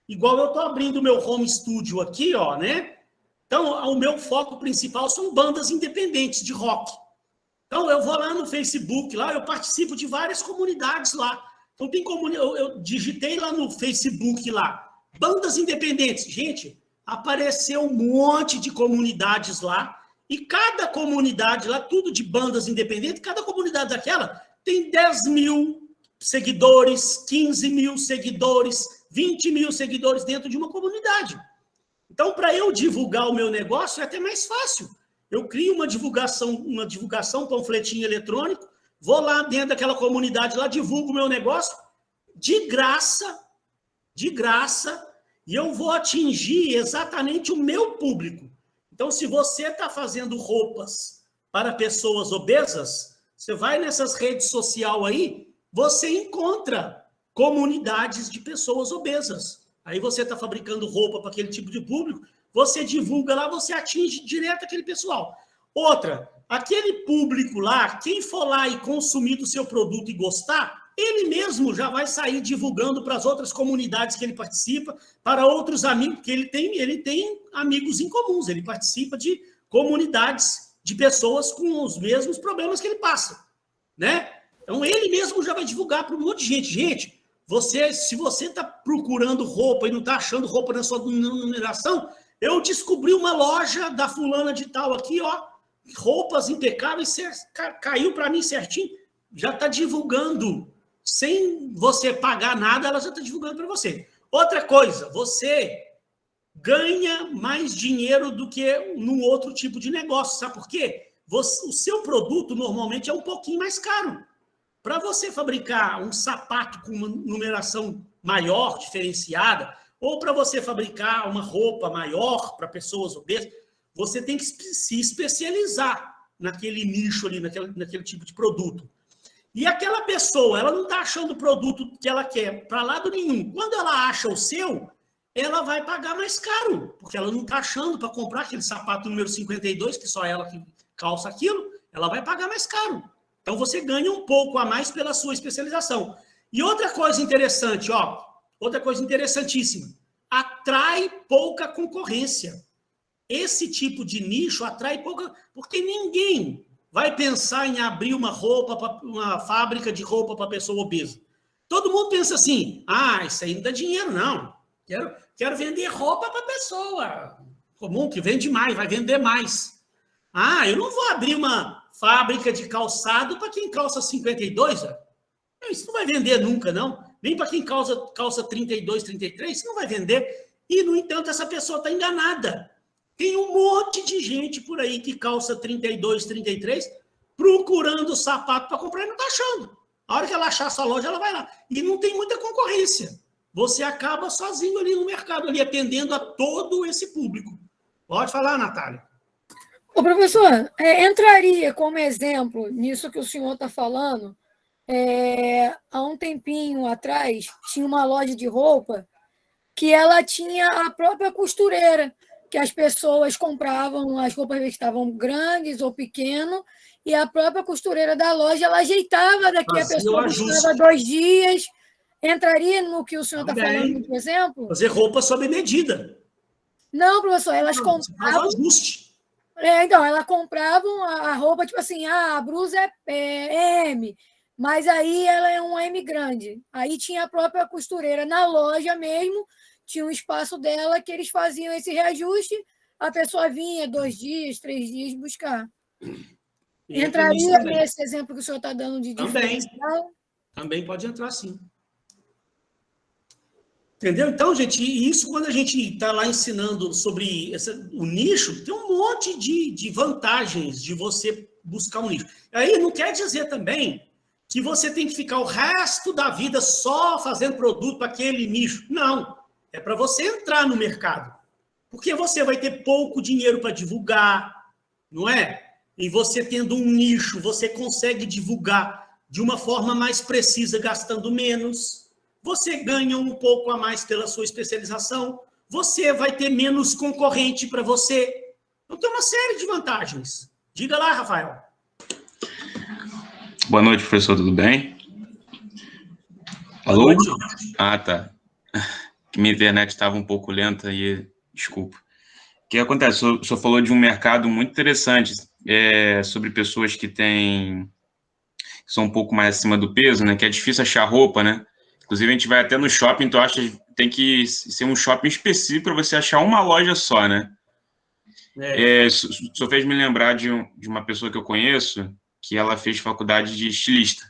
Igual eu estou abrindo o meu home studio aqui, ó, né? Então, o meu foco principal são bandas independentes de rock. Então, eu vou lá no Facebook, lá eu participo de várias comunidades lá. Então, tem eu digitei lá no Facebook lá, bandas independentes. Gente, apareceu um monte de comunidades lá, e cada comunidade lá, tudo de bandas independentes, cada comunidade daquela tem 10 mil seguidores, 15 mil seguidores, 20 mil seguidores dentro de uma comunidade. Então, para eu divulgar o meu negócio, é até mais fácil. Eu crio uma divulgação, um panfletinho eletrônico, vou lá dentro daquela comunidade, lá divulgo o meu negócio, de graça, e eu vou atingir exatamente o meu público. Então, se você está fazendo roupas para pessoas obesas, você vai nessas redes sociais aí, você encontra comunidades de pessoas obesas. Aí você está fabricando roupa para aquele tipo de público, você divulga lá, você atinge direto aquele pessoal. Outra, aquele público lá, quem for lá e consumir do seu produto e gostar, ele mesmo já vai sair divulgando para as outras comunidades que ele participa, para outros amigos, porque ele tem amigos em comuns, ele participa de comunidades de pessoas com os mesmos problemas que ele passa, né? Então, ele mesmo já vai divulgar para um monte de gente. Gente, se você está procurando roupa e não está achando roupa na sua numeração, eu descobri uma loja da fulana de tal aqui, ó, roupas impecáveis, caiu para mim certinho, já está divulgando. Sem você pagar nada, ela já está divulgando para você. Outra coisa, você ganha mais dinheiro do que num outro tipo de negócio. Sabe por quê? O seu produto, normalmente, é um pouquinho mais caro. para você fabricar um sapato com uma numeração maior, diferenciada, ou para você fabricar uma roupa maior para pessoas obesas, você tem que se especializar naquele nicho ali, naquele tipo de produto. E aquela pessoa, ela não está achando o produto que ela quer para lado nenhum. Quando ela acha o seu, ela vai pagar mais caro, porque ela não está achando para comprar aquele sapato número 52, que só ela que calça aquilo, ela vai pagar mais caro. Então, você ganha um pouco a mais pela sua especialização. E outra coisa interessante, outra coisa interessantíssima, atrai pouca concorrência. Esse tipo de nicho atrai pouca, porque ninguém vai pensar em abrir uma fábrica de roupa para pessoa obesa. Todo mundo pensa assim, isso aí não dá dinheiro, não. Quero vender roupa para pessoa comum, que vende mais, vai vender mais. Eu não vou abrir uma fábrica de calçado para quem calça 52, isso não vai vender nunca, não. Nem para quem calça 32, 33, isso não vai vender. E, no entanto, essa pessoa está enganada. Tem um monte de gente por aí que calça 32, 33, procurando sapato para comprar e não está achando. A hora que ela achar essa loja, ela vai lá. E não tem muita concorrência. Você acaba sozinho ali no mercado, ali atendendo a todo esse público. Pode falar, Natália. Ô, professor, entraria como exemplo nisso que o senhor está falando. Há um tempinho atrás, tinha uma loja de roupa que ela tinha a própria costureira, que as pessoas compravam as roupas que estavam grandes ou pequenas, e a própria costureira da loja, ela ajeitava daqui, a pessoa estava 2 dias. Entraria no que o senhor está falando, por exemplo? Fazer roupa sob medida. Não, professor, elas compravam... ajuste. Então, elas compravam a roupa, tipo assim, a blusa é M, mas aí ela é um M grande. Aí tinha a própria costureira na loja mesmo, tinha um espaço dela que eles faziam esse reajuste, a pessoa vinha 2 dias, 3 dias buscar. Entraria nesse exemplo que o senhor está dando de diferencial? Também pode entrar, sim. Entendeu? Então, gente, isso quando a gente está lá ensinando sobre o nicho, tem um monte de vantagens de você buscar um nicho. Aí não quer dizer também que você tem que ficar o resto da vida só fazendo produto para aquele nicho. Não. É para você entrar no mercado. Porque você vai ter pouco dinheiro para divulgar, não é? E você tendo um nicho, você consegue divulgar de uma forma mais precisa, gastando menos. Você ganha um pouco a mais pela sua especialização, você vai ter menos concorrente para você. Então, tem uma série de vantagens. Diga lá, Rafael. Boa noite, professor, tudo bem? Alô? Tá. Minha internet estava um pouco lenta e desculpa. O que acontece? O senhor falou de um mercado muito interessante, sobre pessoas que são um pouco mais acima do peso, né? Que é difícil achar roupa, né? Inclusive, a gente vai até no shopping, então acho que tem que ser um shopping específico para você achar uma loja só, né? O senhor fez me lembrar de uma pessoa que eu conheço, que ela fez faculdade de estilista.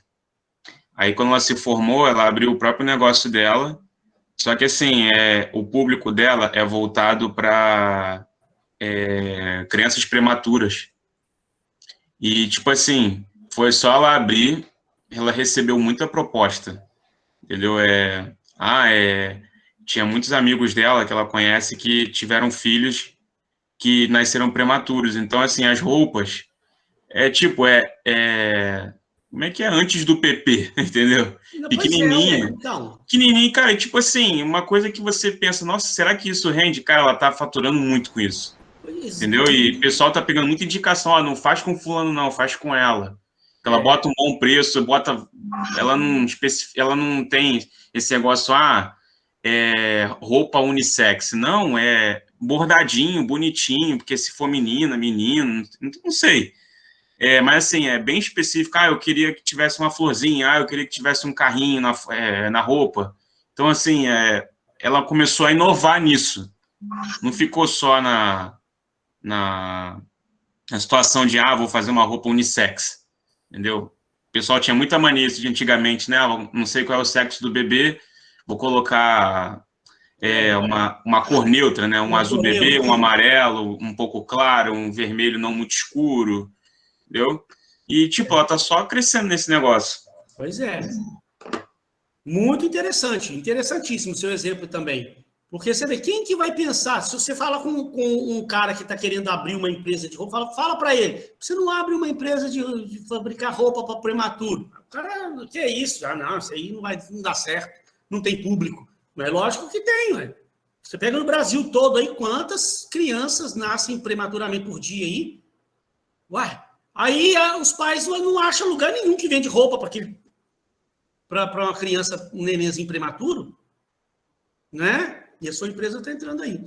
Aí, quando ela se formou, ela abriu o próprio negócio dela, só que, assim, o público dela é voltado para crianças prematuras. E, tipo assim, foi só ela abrir, ela recebeu muita proposta. Entendeu? Tinha muitos amigos dela que ela conhece que tiveram filhos que nasceram prematuros. Então, assim, as roupas como é que é antes do PP, entendeu? Pequenininha. Pequenininha, cara, tipo assim, uma coisa que você pensa, nossa, será que isso rende? Cara, ela tá faturando muito com isso. Entendeu? E o pessoal tá pegando muita indicação, não faz com fulano não, faz com ela. Ela bota um bom preço, ela não tem esse negócio, roupa unissex. Não, é bordadinho, bonitinho, porque se for menina, menino, não sei. Mas assim, é bem específico. Eu queria que tivesse uma florzinha, eu queria que tivesse um carrinho na roupa. Então, assim, ela começou a inovar nisso. Não ficou só na situação de, vou fazer uma roupa unissex. Entendeu? O pessoal tinha muita mania de antigamente, né? Não sei qual é o sexo do bebê, vou colocar uma cor neutra, né? Um azul bebê, um amarelo, um pouco claro, um vermelho não muito escuro, entendeu? E, tipo, ela tá só crescendo nesse negócio. Pois é. Muito interessante, interessantíssimo o seu exemplo também. Porque você vê, quem que vai pensar? Se você fala com um cara que está querendo abrir uma empresa de roupa, fala para ele, você não abre uma empresa de fabricar roupa para prematuro. O cara, que é isso? Ah, não, isso aí não dá certo, não tem público. Mas é lógico que tem, ué. Você pega no Brasil todo aí, quantas crianças nascem prematuramente por dia aí? Uai, aí os pais não acham lugar nenhum que vende roupa para uma criança, um nenenzinho prematuro, né? E a sua empresa está entrando aí.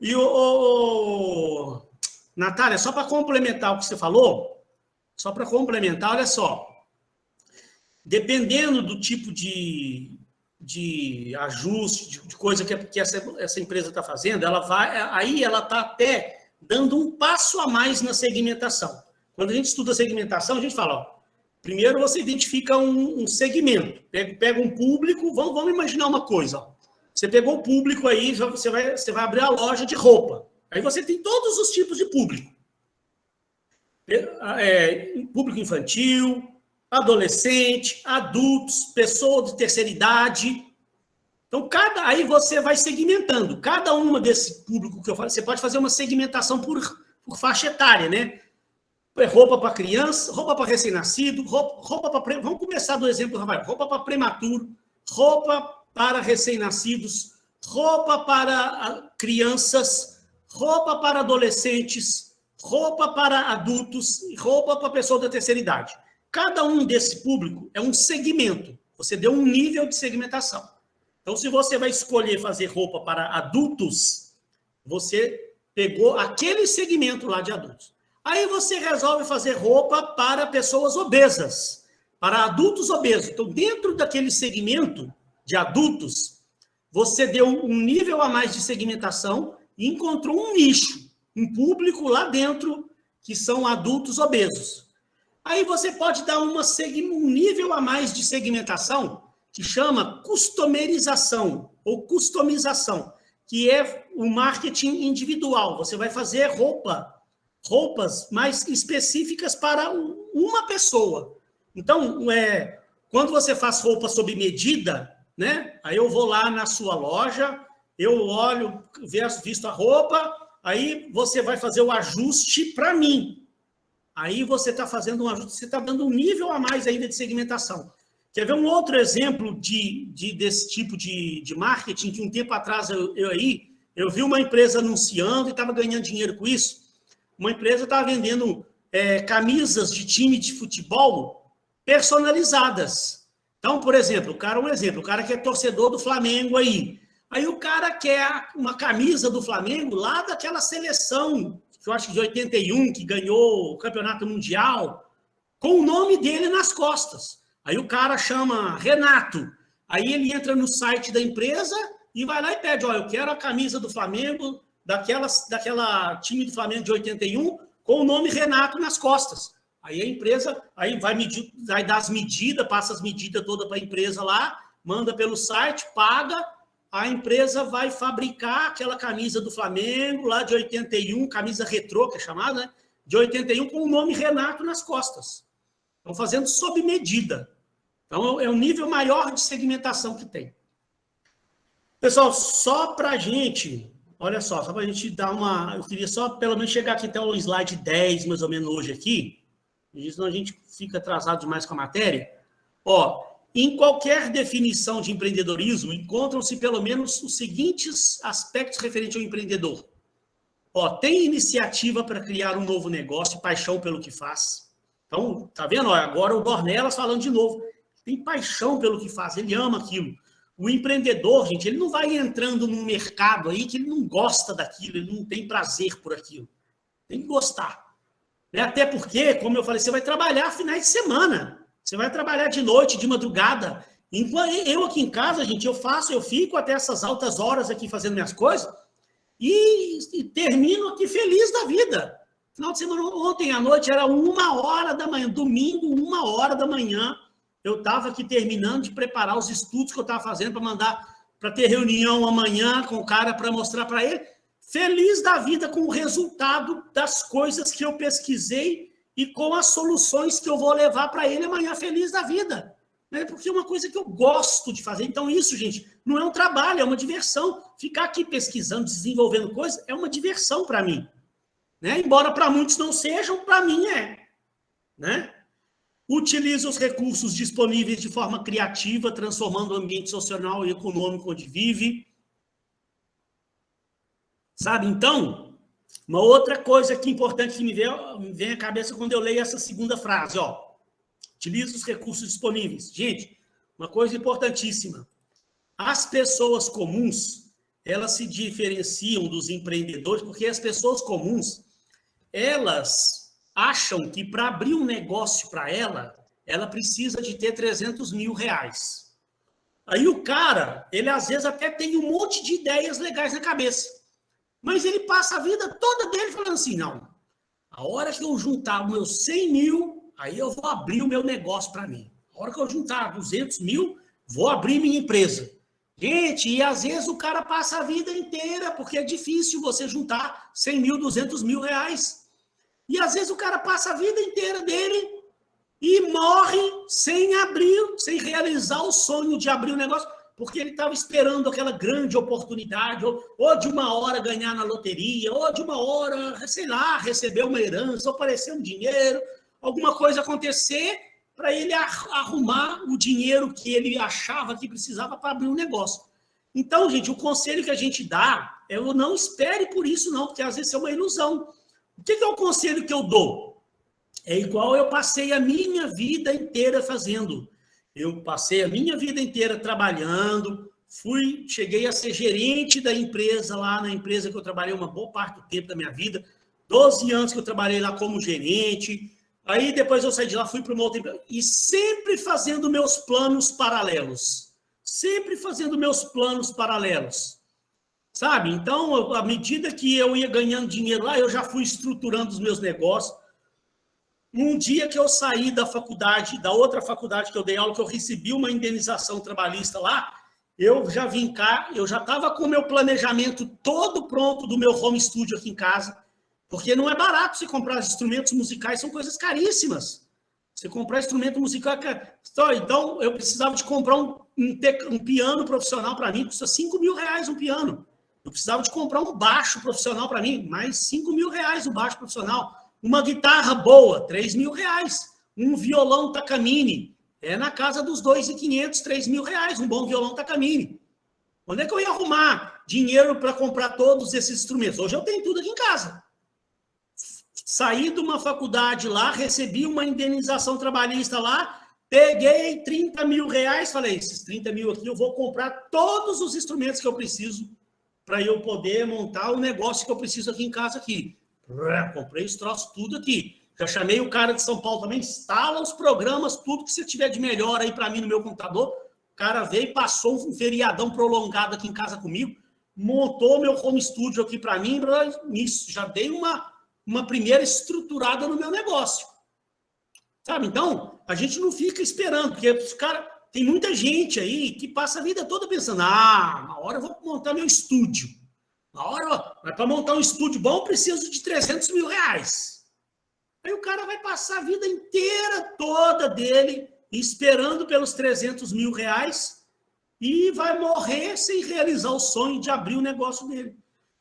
E Natália, só para complementar o que você falou, olha só, dependendo do tipo de ajuste, de coisa que essa empresa está fazendo, ela está até dando um passo a mais na segmentação. Quando a gente estuda segmentação, a gente fala, ó, primeiro você identifica um segmento, pega um público, vamos imaginar uma coisa, ó. Você pegou o público aí, você vai abrir a loja de roupa. Aí você tem todos os tipos de público. Público infantil, adolescente, adultos, pessoa de terceira idade. Então, aí você vai segmentando. Cada uma desse público que eu falo, você pode fazer uma segmentação por faixa etária, né? Roupa para criança, roupa para recém-nascido, roupa para... Vamos começar do exemplo, Rafael. Roupa para prematuro, roupa para recém-nascidos, roupa para crianças, roupa para adolescentes, roupa para adultos e roupa para pessoa da terceira idade. Cada um desse público é um segmento. Você deu um nível de segmentação. Então, se você vai escolher fazer roupa para adultos, você pegou aquele segmento lá de adultos. Aí você resolve fazer roupa para pessoas obesas, para adultos obesos. Então, dentro daquele segmento de adultos, você deu um nível a mais de segmentação e encontrou um nicho, um público lá dentro que são adultos obesos. Aí você pode dar um nível a mais de segmentação que chama customerização ou customização, que é o marketing individual. Você vai fazer roupas mais específicas para uma pessoa. Então, quando você faz roupa sob medida, né? Aí eu vou lá na sua loja, eu olho, visto a roupa, aí você vai fazer o ajuste para mim. Aí você está fazendo um ajuste, você está dando um nível a mais ainda de segmentação. Quer ver um outro exemplo desse tipo de marketing, que um tempo atrás eu vi uma empresa anunciando e estava ganhando dinheiro com isso. Uma empresa estava vendendo camisas de time de futebol personalizadas. Então, por exemplo, o cara que é torcedor do Flamengo aí o cara quer uma camisa do Flamengo lá daquela seleção, que eu acho que de 81, que ganhou o campeonato mundial, com o nome dele nas costas. Aí o cara chama Renato, aí ele entra no site da empresa e vai lá e pede, eu quero a camisa do Flamengo, daquela time do Flamengo de 81, com o nome Renato nas costas. Aí a empresa vai dar as medidas, passa as medidas todas para a empresa lá, manda pelo site, paga, a empresa vai fabricar aquela camisa do Flamengo lá de 81, camisa retrô, que é chamada, né? De 81, com o nome Renato nas costas. Estão fazendo sob medida. Então, é o nível maior de segmentação que tem. Pessoal, só para a gente... Olha só para a gente dar uma... Eu queria só, pelo menos, chegar aqui até o slide 10, mais ou menos, hoje aqui. Senão a gente fica atrasado demais com a matéria. Em qualquer definição de empreendedorismo, encontram-se pelo menos os seguintes aspectos referentes ao empreendedor. Tem iniciativa para criar um novo negócio, paixão pelo que faz. Então, tá vendo? Agora o Dornelas falando de novo. Tem paixão pelo que faz, ele ama aquilo. O empreendedor, gente, ele não vai entrando num mercado aí que ele não gosta daquilo, ele não tem prazer por aquilo. Tem que gostar. Até porque, como eu falei, você vai trabalhar finais de semana. Você vai trabalhar de noite, de madrugada. Eu aqui em casa, gente, eu fico até essas altas horas aqui fazendo minhas coisas e termino aqui feliz da vida. Final de semana, ontem à noite, era 1h da manhã, domingo, 1h da manhã, eu estava aqui terminando de preparar os estudos que eu estava fazendo para mandar, para ter reunião amanhã com o cara para mostrar para ele, feliz da vida com o resultado das coisas que eu pesquisei e com as soluções que eu vou levar para ele amanhã, feliz da vida. né? Porque é uma coisa que eu gosto de fazer. Então, isso, gente, não é um trabalho, é uma diversão. Ficar aqui pesquisando, desenvolvendo coisas, é uma diversão para mim. Né? Embora para muitos não sejam, para mim é. Né? Utiliza os recursos disponíveis de forma criativa, transformando o ambiente social e econômico onde vive. Sabe? Então, uma outra coisa que é importante que me vem à cabeça quando eu leio essa segunda frase, ó. Utiliza os recursos disponíveis. Gente, uma coisa importantíssima. As pessoas comuns, elas se diferenciam dos empreendedores, porque as pessoas comuns, elas acham que para abrir um negócio para ela precisa de ter 300 mil reais. Aí o cara, ele às vezes até tem um monte de ideias legais na cabeça, mas ele passa a vida toda dele falando assim, não, a hora que eu juntar os meus 100 mil, aí eu vou abrir o meu negócio para mim. A hora que eu juntar 200 mil, vou abrir minha empresa. Gente, e às vezes o cara passa a vida inteira, porque é difícil você juntar 100 mil, 200 mil reais. E às vezes o cara passa a vida inteira dele e morre sem abrir, sem realizar o sonho de abrir o negócio, porque ele estava esperando aquela grande oportunidade, ou de uma hora ganhar na loteria, ou de uma hora, sei lá, receber uma herança, ou aparecer um dinheiro, alguma coisa acontecer para ele arrumar o dinheiro que ele achava que precisava para abrir um negócio. Então, gente, o conselho que a gente dá é não espere por isso não, porque às vezes é uma ilusão. O que é o conselho que eu dou? É igual eu passei a minha vida inteira fazendo. Eu passei a minha vida inteira trabalhando, cheguei a ser gerente da empresa lá, na empresa que eu trabalhei uma boa parte do tempo da minha vida, 12 anos que eu trabalhei lá como gerente, aí depois eu saí de lá, fui para uma outra empresa, e sempre fazendo meus planos paralelos. Sempre fazendo meus planos paralelos. Sabe? Então, à medida que eu ia ganhando dinheiro lá, eu já fui estruturando os meus negócios. Um dia que eu saí da faculdade, da outra faculdade que eu dei aula, que eu recebi uma indenização trabalhista lá, eu já vim cá, eu já estava com o meu planejamento todo pronto do meu home studio aqui em casa, porque não é barato você comprar instrumentos musicais, são coisas caríssimas. Você comprar instrumento musical... Então, eu precisava de comprar um piano profissional para mim, custa 5 mil reais um piano. Eu precisava de comprar um baixo profissional para mim, mais 5 mil reais o baixo profissional. Uma guitarra boa, 3 mil reais. Um violão Takamine, na casa dos 2.500, 3 mil reais, um bom violão Takamine. Onde é que eu ia arrumar dinheiro para comprar todos esses instrumentos? Hoje eu tenho tudo aqui em casa. Saí de uma faculdade lá, recebi uma indenização trabalhista lá, peguei 30 mil reais, falei, esses 30 mil aqui eu vou comprar todos os instrumentos que eu preciso para eu poder montar o negócio que eu preciso aqui em casa aqui. Comprei os troços tudo aqui. Já chamei o cara de São Paulo também, instala os programas, tudo que você tiver de melhor aí para mim no meu computador. O cara veio e passou um feriadão prolongado aqui em casa comigo, montou meu home studio aqui para mim, isso, já dei uma primeira estruturada no meu negócio. Sabe? Então, a gente não fica esperando, porque os caras... Tem muita gente aí que passa a vida toda pensando, na hora eu vou montar meu estúdio. Na hora, mas para montar um estúdio bom, eu preciso de 300 mil reais. Aí o cara vai passar a vida inteira toda dele esperando pelos 300 mil reais e vai morrer sem realizar o sonho de abrir o negócio dele.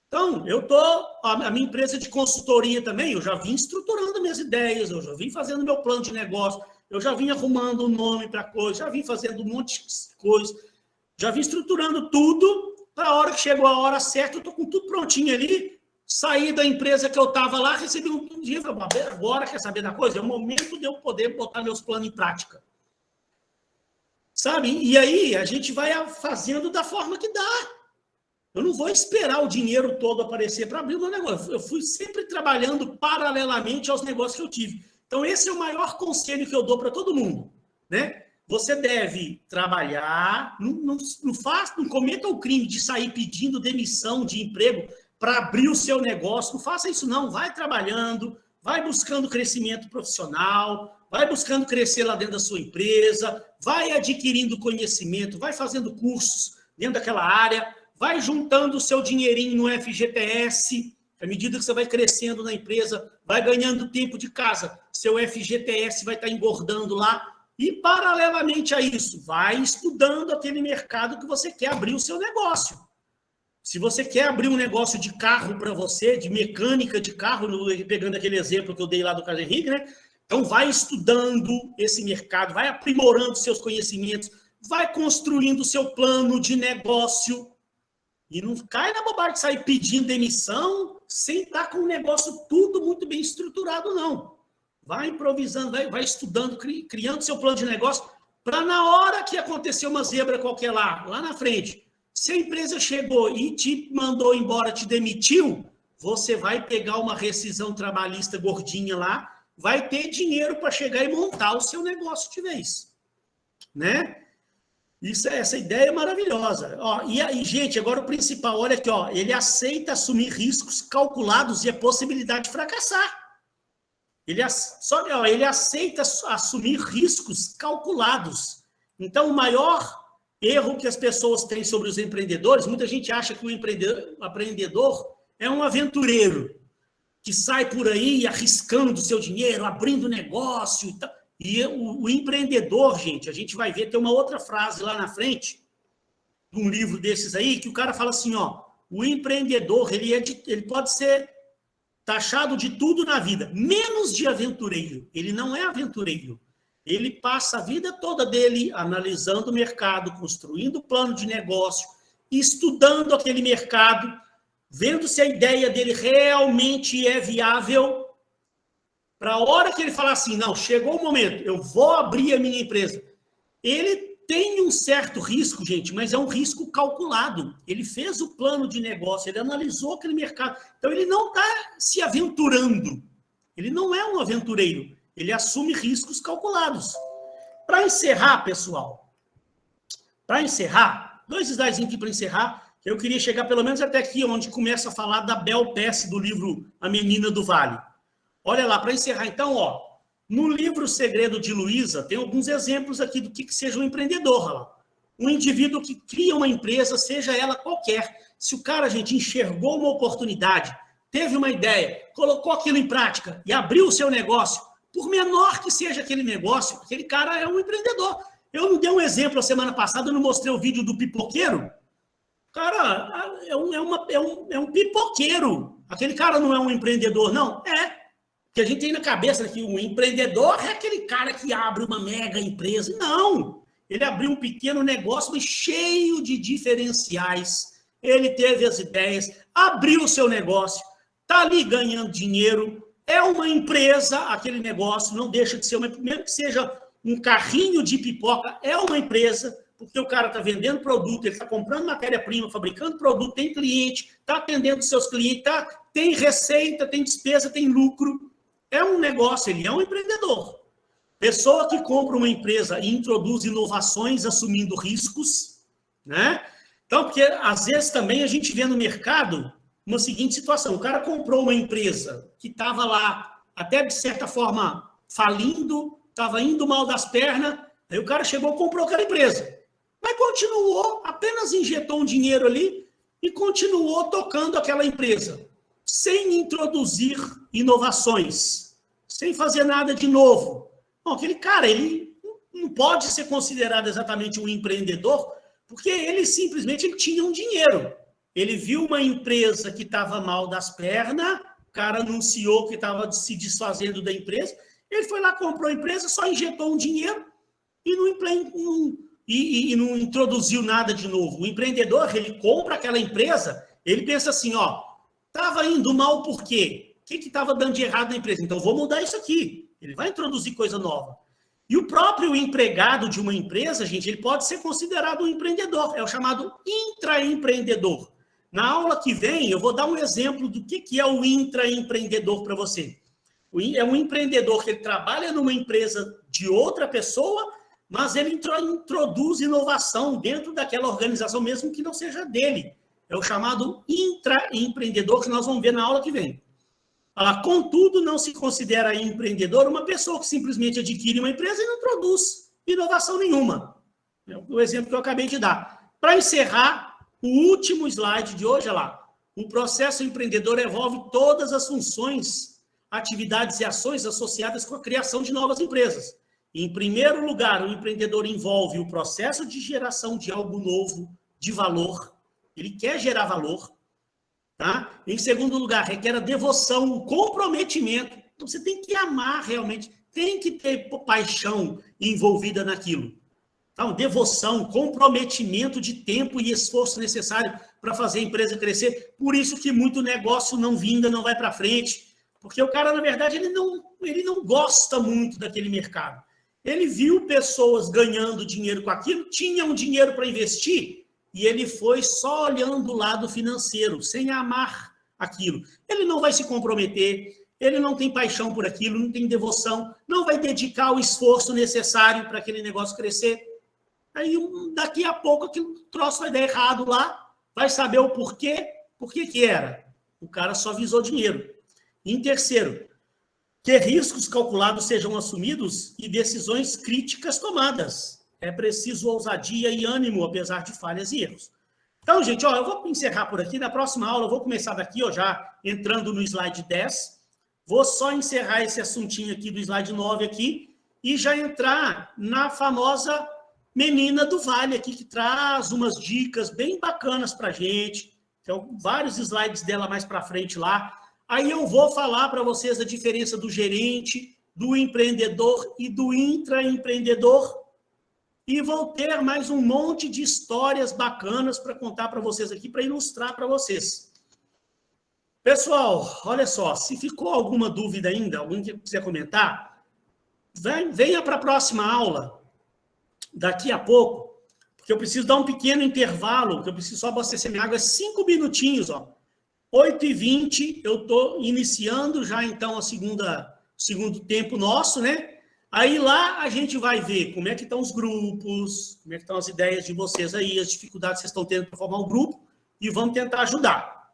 Então, a minha empresa de consultoria também, eu já vim estruturando minhas ideias, eu já vim fazendo meu plano de negócio, eu já vim arrumando um nome para coisa, já vim fazendo um monte de coisa, já vim estruturando tudo. Para a hora que chegou a hora certa, eu estou com tudo prontinho ali, saí da empresa que eu estava lá, recebi um dinheiro, agora quer saber da coisa? É o momento de eu poder botar meus planos em prática. Sabe? E aí a gente vai fazendo da forma que dá. Eu não vou esperar o dinheiro todo aparecer para abrir o meu negócio. Eu fui sempre trabalhando paralelamente aos negócios que eu tive. Então esse é o maior conselho que eu dou para todo mundo, né? Você deve trabalhar, não cometa o crime de sair pedindo demissão de emprego para abrir o seu negócio. Não faça isso, não. Vai trabalhando, vai buscando crescimento profissional, vai buscando crescer lá dentro da sua empresa, vai adquirindo conhecimento, vai fazendo cursos dentro daquela área, vai juntando o seu dinheirinho no FGTS. À medida que você vai crescendo na empresa, vai ganhando tempo de casa, seu FGTS vai estar engordando lá, E, paralelamente a isso, vai estudando aquele mercado que você quer abrir o seu negócio. Se você quer abrir um negócio de carro para você, de mecânica de carro, pegando aquele exemplo que eu dei lá do Carlos Henrique, né? Então, vai estudando esse mercado, vai aprimorando seus conhecimentos, vai construindo o seu plano de negócio. E não cai na bobagem de sair pedindo demissão sem estar com o negócio tudo muito bem estruturado, não. Vai improvisando, vai estudando, criando seu plano de negócio, para na hora que acontecer uma zebra qualquer lá na frente, se a empresa chegou e te mandou embora, te demitiu, você vai pegar uma rescisão trabalhista gordinha lá, vai ter dinheiro para chegar e montar o seu negócio de vez. Né? Essa ideia é maravilhosa. Ó, e aí, gente, agora o principal, olha aqui, ó, ele aceita assumir riscos calculados e a possibilidade de fracassar. Ele aceita assumir riscos calculados. Então, o maior erro que as pessoas têm sobre os empreendedores, muita gente acha que o empreendedor é um aventureiro, que sai por aí arriscando o seu dinheiro, abrindo negócio e tal. E o empreendedor, gente, a gente vai ver, tem uma outra frase lá na frente, de um livro desses aí, que o cara fala assim, ó, o empreendedor, ele pode ser taxado de tudo na vida, menos de aventureiro. Ele não é aventureiro. Ele passa a vida toda dele analisando o mercado, construindo o plano de negócio, estudando aquele mercado, vendo se a ideia dele realmente é viável, para a hora que ele falar assim, não, chegou o momento, eu vou abrir a minha empresa. Ele tem um certo risco, gente, mas é um risco calculado. Ele fez o plano de negócio, ele analisou aquele mercado. Então, ele não está se aventurando. Ele não é um aventureiro. Ele assume riscos calculados. Para encerrar, pessoal, dois slides aqui para encerrar, eu queria chegar pelo menos até aqui, onde começa a falar da Bel Pace, do livro A Menina do Vale. Olha lá, para encerrar, então, ó, no livro O Segredo de Luísa, tem alguns exemplos aqui do que seja um empreendedor. Ó. Um indivíduo que cria uma empresa, seja ela qualquer. Se o cara, gente, enxergou uma oportunidade, teve uma ideia, colocou aquilo em prática e abriu o seu negócio, por menor que seja aquele negócio, aquele cara é um empreendedor. Eu não dei um exemplo a semana passada, eu não mostrei o vídeo do pipoqueiro. Cara, é um pipoqueiro. Aquele cara não é um empreendedor, não? É. Porque a gente tem na cabeça que o empreendedor é aquele cara que abre uma mega empresa. Não! Ele abriu um pequeno negócio, mas cheio de diferenciais. Ele teve as ideias, abriu o seu negócio, está ali ganhando dinheiro, é uma empresa, aquele negócio, não deixa de ser uma, mesmo que seja um carrinho de pipoca, é uma empresa, porque o cara está vendendo produto, ele está comprando matéria-prima, fabricando produto, tem cliente, está atendendo seus clientes, tem receita, tem despesa, tem lucro. É um negócio, ele é um empreendedor. Pessoa que compra uma empresa e introduz inovações assumindo riscos, né? Então, porque às vezes também a gente vê no mercado uma seguinte situação. O cara comprou uma empresa que estava lá, até de certa forma, falindo, estava indo mal das pernas, aí o cara chegou e comprou aquela empresa. Mas continuou, apenas injetou um dinheiro ali e continuou tocando aquela empresa, sem introduzir inovações, sem fazer nada de novo. Bom, aquele cara, ele não pode ser considerado exatamente um empreendedor, porque ele simplesmente tinha um dinheiro. Ele viu uma empresa que estava mal das pernas, o cara anunciou que estava se desfazendo da empresa, ele foi lá, comprou a empresa, só injetou um dinheiro e não introduziu nada de novo. O empreendedor, ele compra aquela empresa, ele pensa assim, ó, estava indo mal por quê? O que estava dando de errado na empresa? Então, vou mudar isso aqui. Ele vai introduzir coisa nova. E o próprio empregado de uma empresa, gente, ele pode ser considerado um empreendedor. É o chamado intraempreendedor. Na aula que vem, eu vou dar um exemplo do que é o intraempreendedor para você. É um empreendedor que ele trabalha numa empresa de outra pessoa, mas ele introduz inovação dentro daquela organização, mesmo que não seja dele. É o chamado intraempreendedor, que nós vamos ver na aula que vem. Contudo, não se considera empreendedor uma pessoa que simplesmente adquire uma empresa e não produz inovação nenhuma. É o exemplo que eu acabei de dar. Para encerrar, o último slide de hoje, olha lá. O processo empreendedor envolve todas as funções, atividades e ações associadas com a criação de novas empresas. Em primeiro lugar, o empreendedor envolve o processo de geração de algo novo, de valor. Ele quer gerar valor. Tá? Em segundo lugar, requer a devoção, o comprometimento. Então, você tem que amar realmente, tem que ter paixão envolvida naquilo. Então, devoção, comprometimento de tempo e esforço necessário para fazer a empresa crescer. Por isso que muito negócio não vinga, não vai para frente. Porque o cara, na verdade, ele não gosta muito daquele mercado. Ele viu pessoas ganhando dinheiro com aquilo, tinham dinheiro para investir, e ele foi só olhando o lado financeiro, sem amar aquilo. Ele não vai se comprometer, ele não tem paixão por aquilo, não tem devoção, não vai dedicar o esforço necessário para aquele negócio crescer. Aí, daqui a pouco, aquele troço vai dar errado lá, vai saber o porquê, por que era. O cara só visou dinheiro. Em terceiro, que riscos calculados sejam assumidos e decisões críticas tomadas. É preciso ousadia e ânimo, apesar de falhas e erros. Então, gente, eu vou encerrar por aqui. Na próxima aula, eu vou começar daqui, já entrando no slide 10. Vou só encerrar esse assuntinho aqui do slide 9 aqui e já entrar na famosa menina do Vale aqui, que traz umas dicas bem bacanas para a gente. Então, vários slides dela mais para frente lá. Aí eu vou falar para vocês a diferença do gerente, do empreendedor e do intraempreendedor. E vou ter mais um monte de histórias bacanas para contar para vocês aqui, para ilustrar para vocês. Pessoal, olha só, se ficou alguma dúvida ainda, alguém que quiser comentar, venha para a próxima aula, daqui a pouco, porque eu preciso dar um pequeno intervalo, porque eu preciso só abastecer minha água, 5 minutinhos, 8h20, eu estou iniciando já, então, o segundo tempo nosso, né? Aí lá a gente vai ver como é que estão os grupos, como é que estão as ideias de vocês aí, as dificuldades que vocês estão tendo para formar um grupo, e vamos tentar ajudar.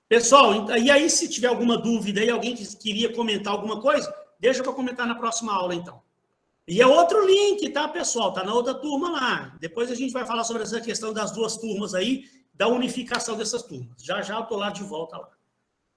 Pessoal, e aí se tiver alguma dúvida aí, alguém que queria comentar alguma coisa, deixa para comentar na próxima aula, então. E é outro link, tá, pessoal? Tá na outra turma lá. Depois a gente vai falar sobre essa questão das duas turmas aí, da unificação dessas turmas. Já eu estou lá de volta lá.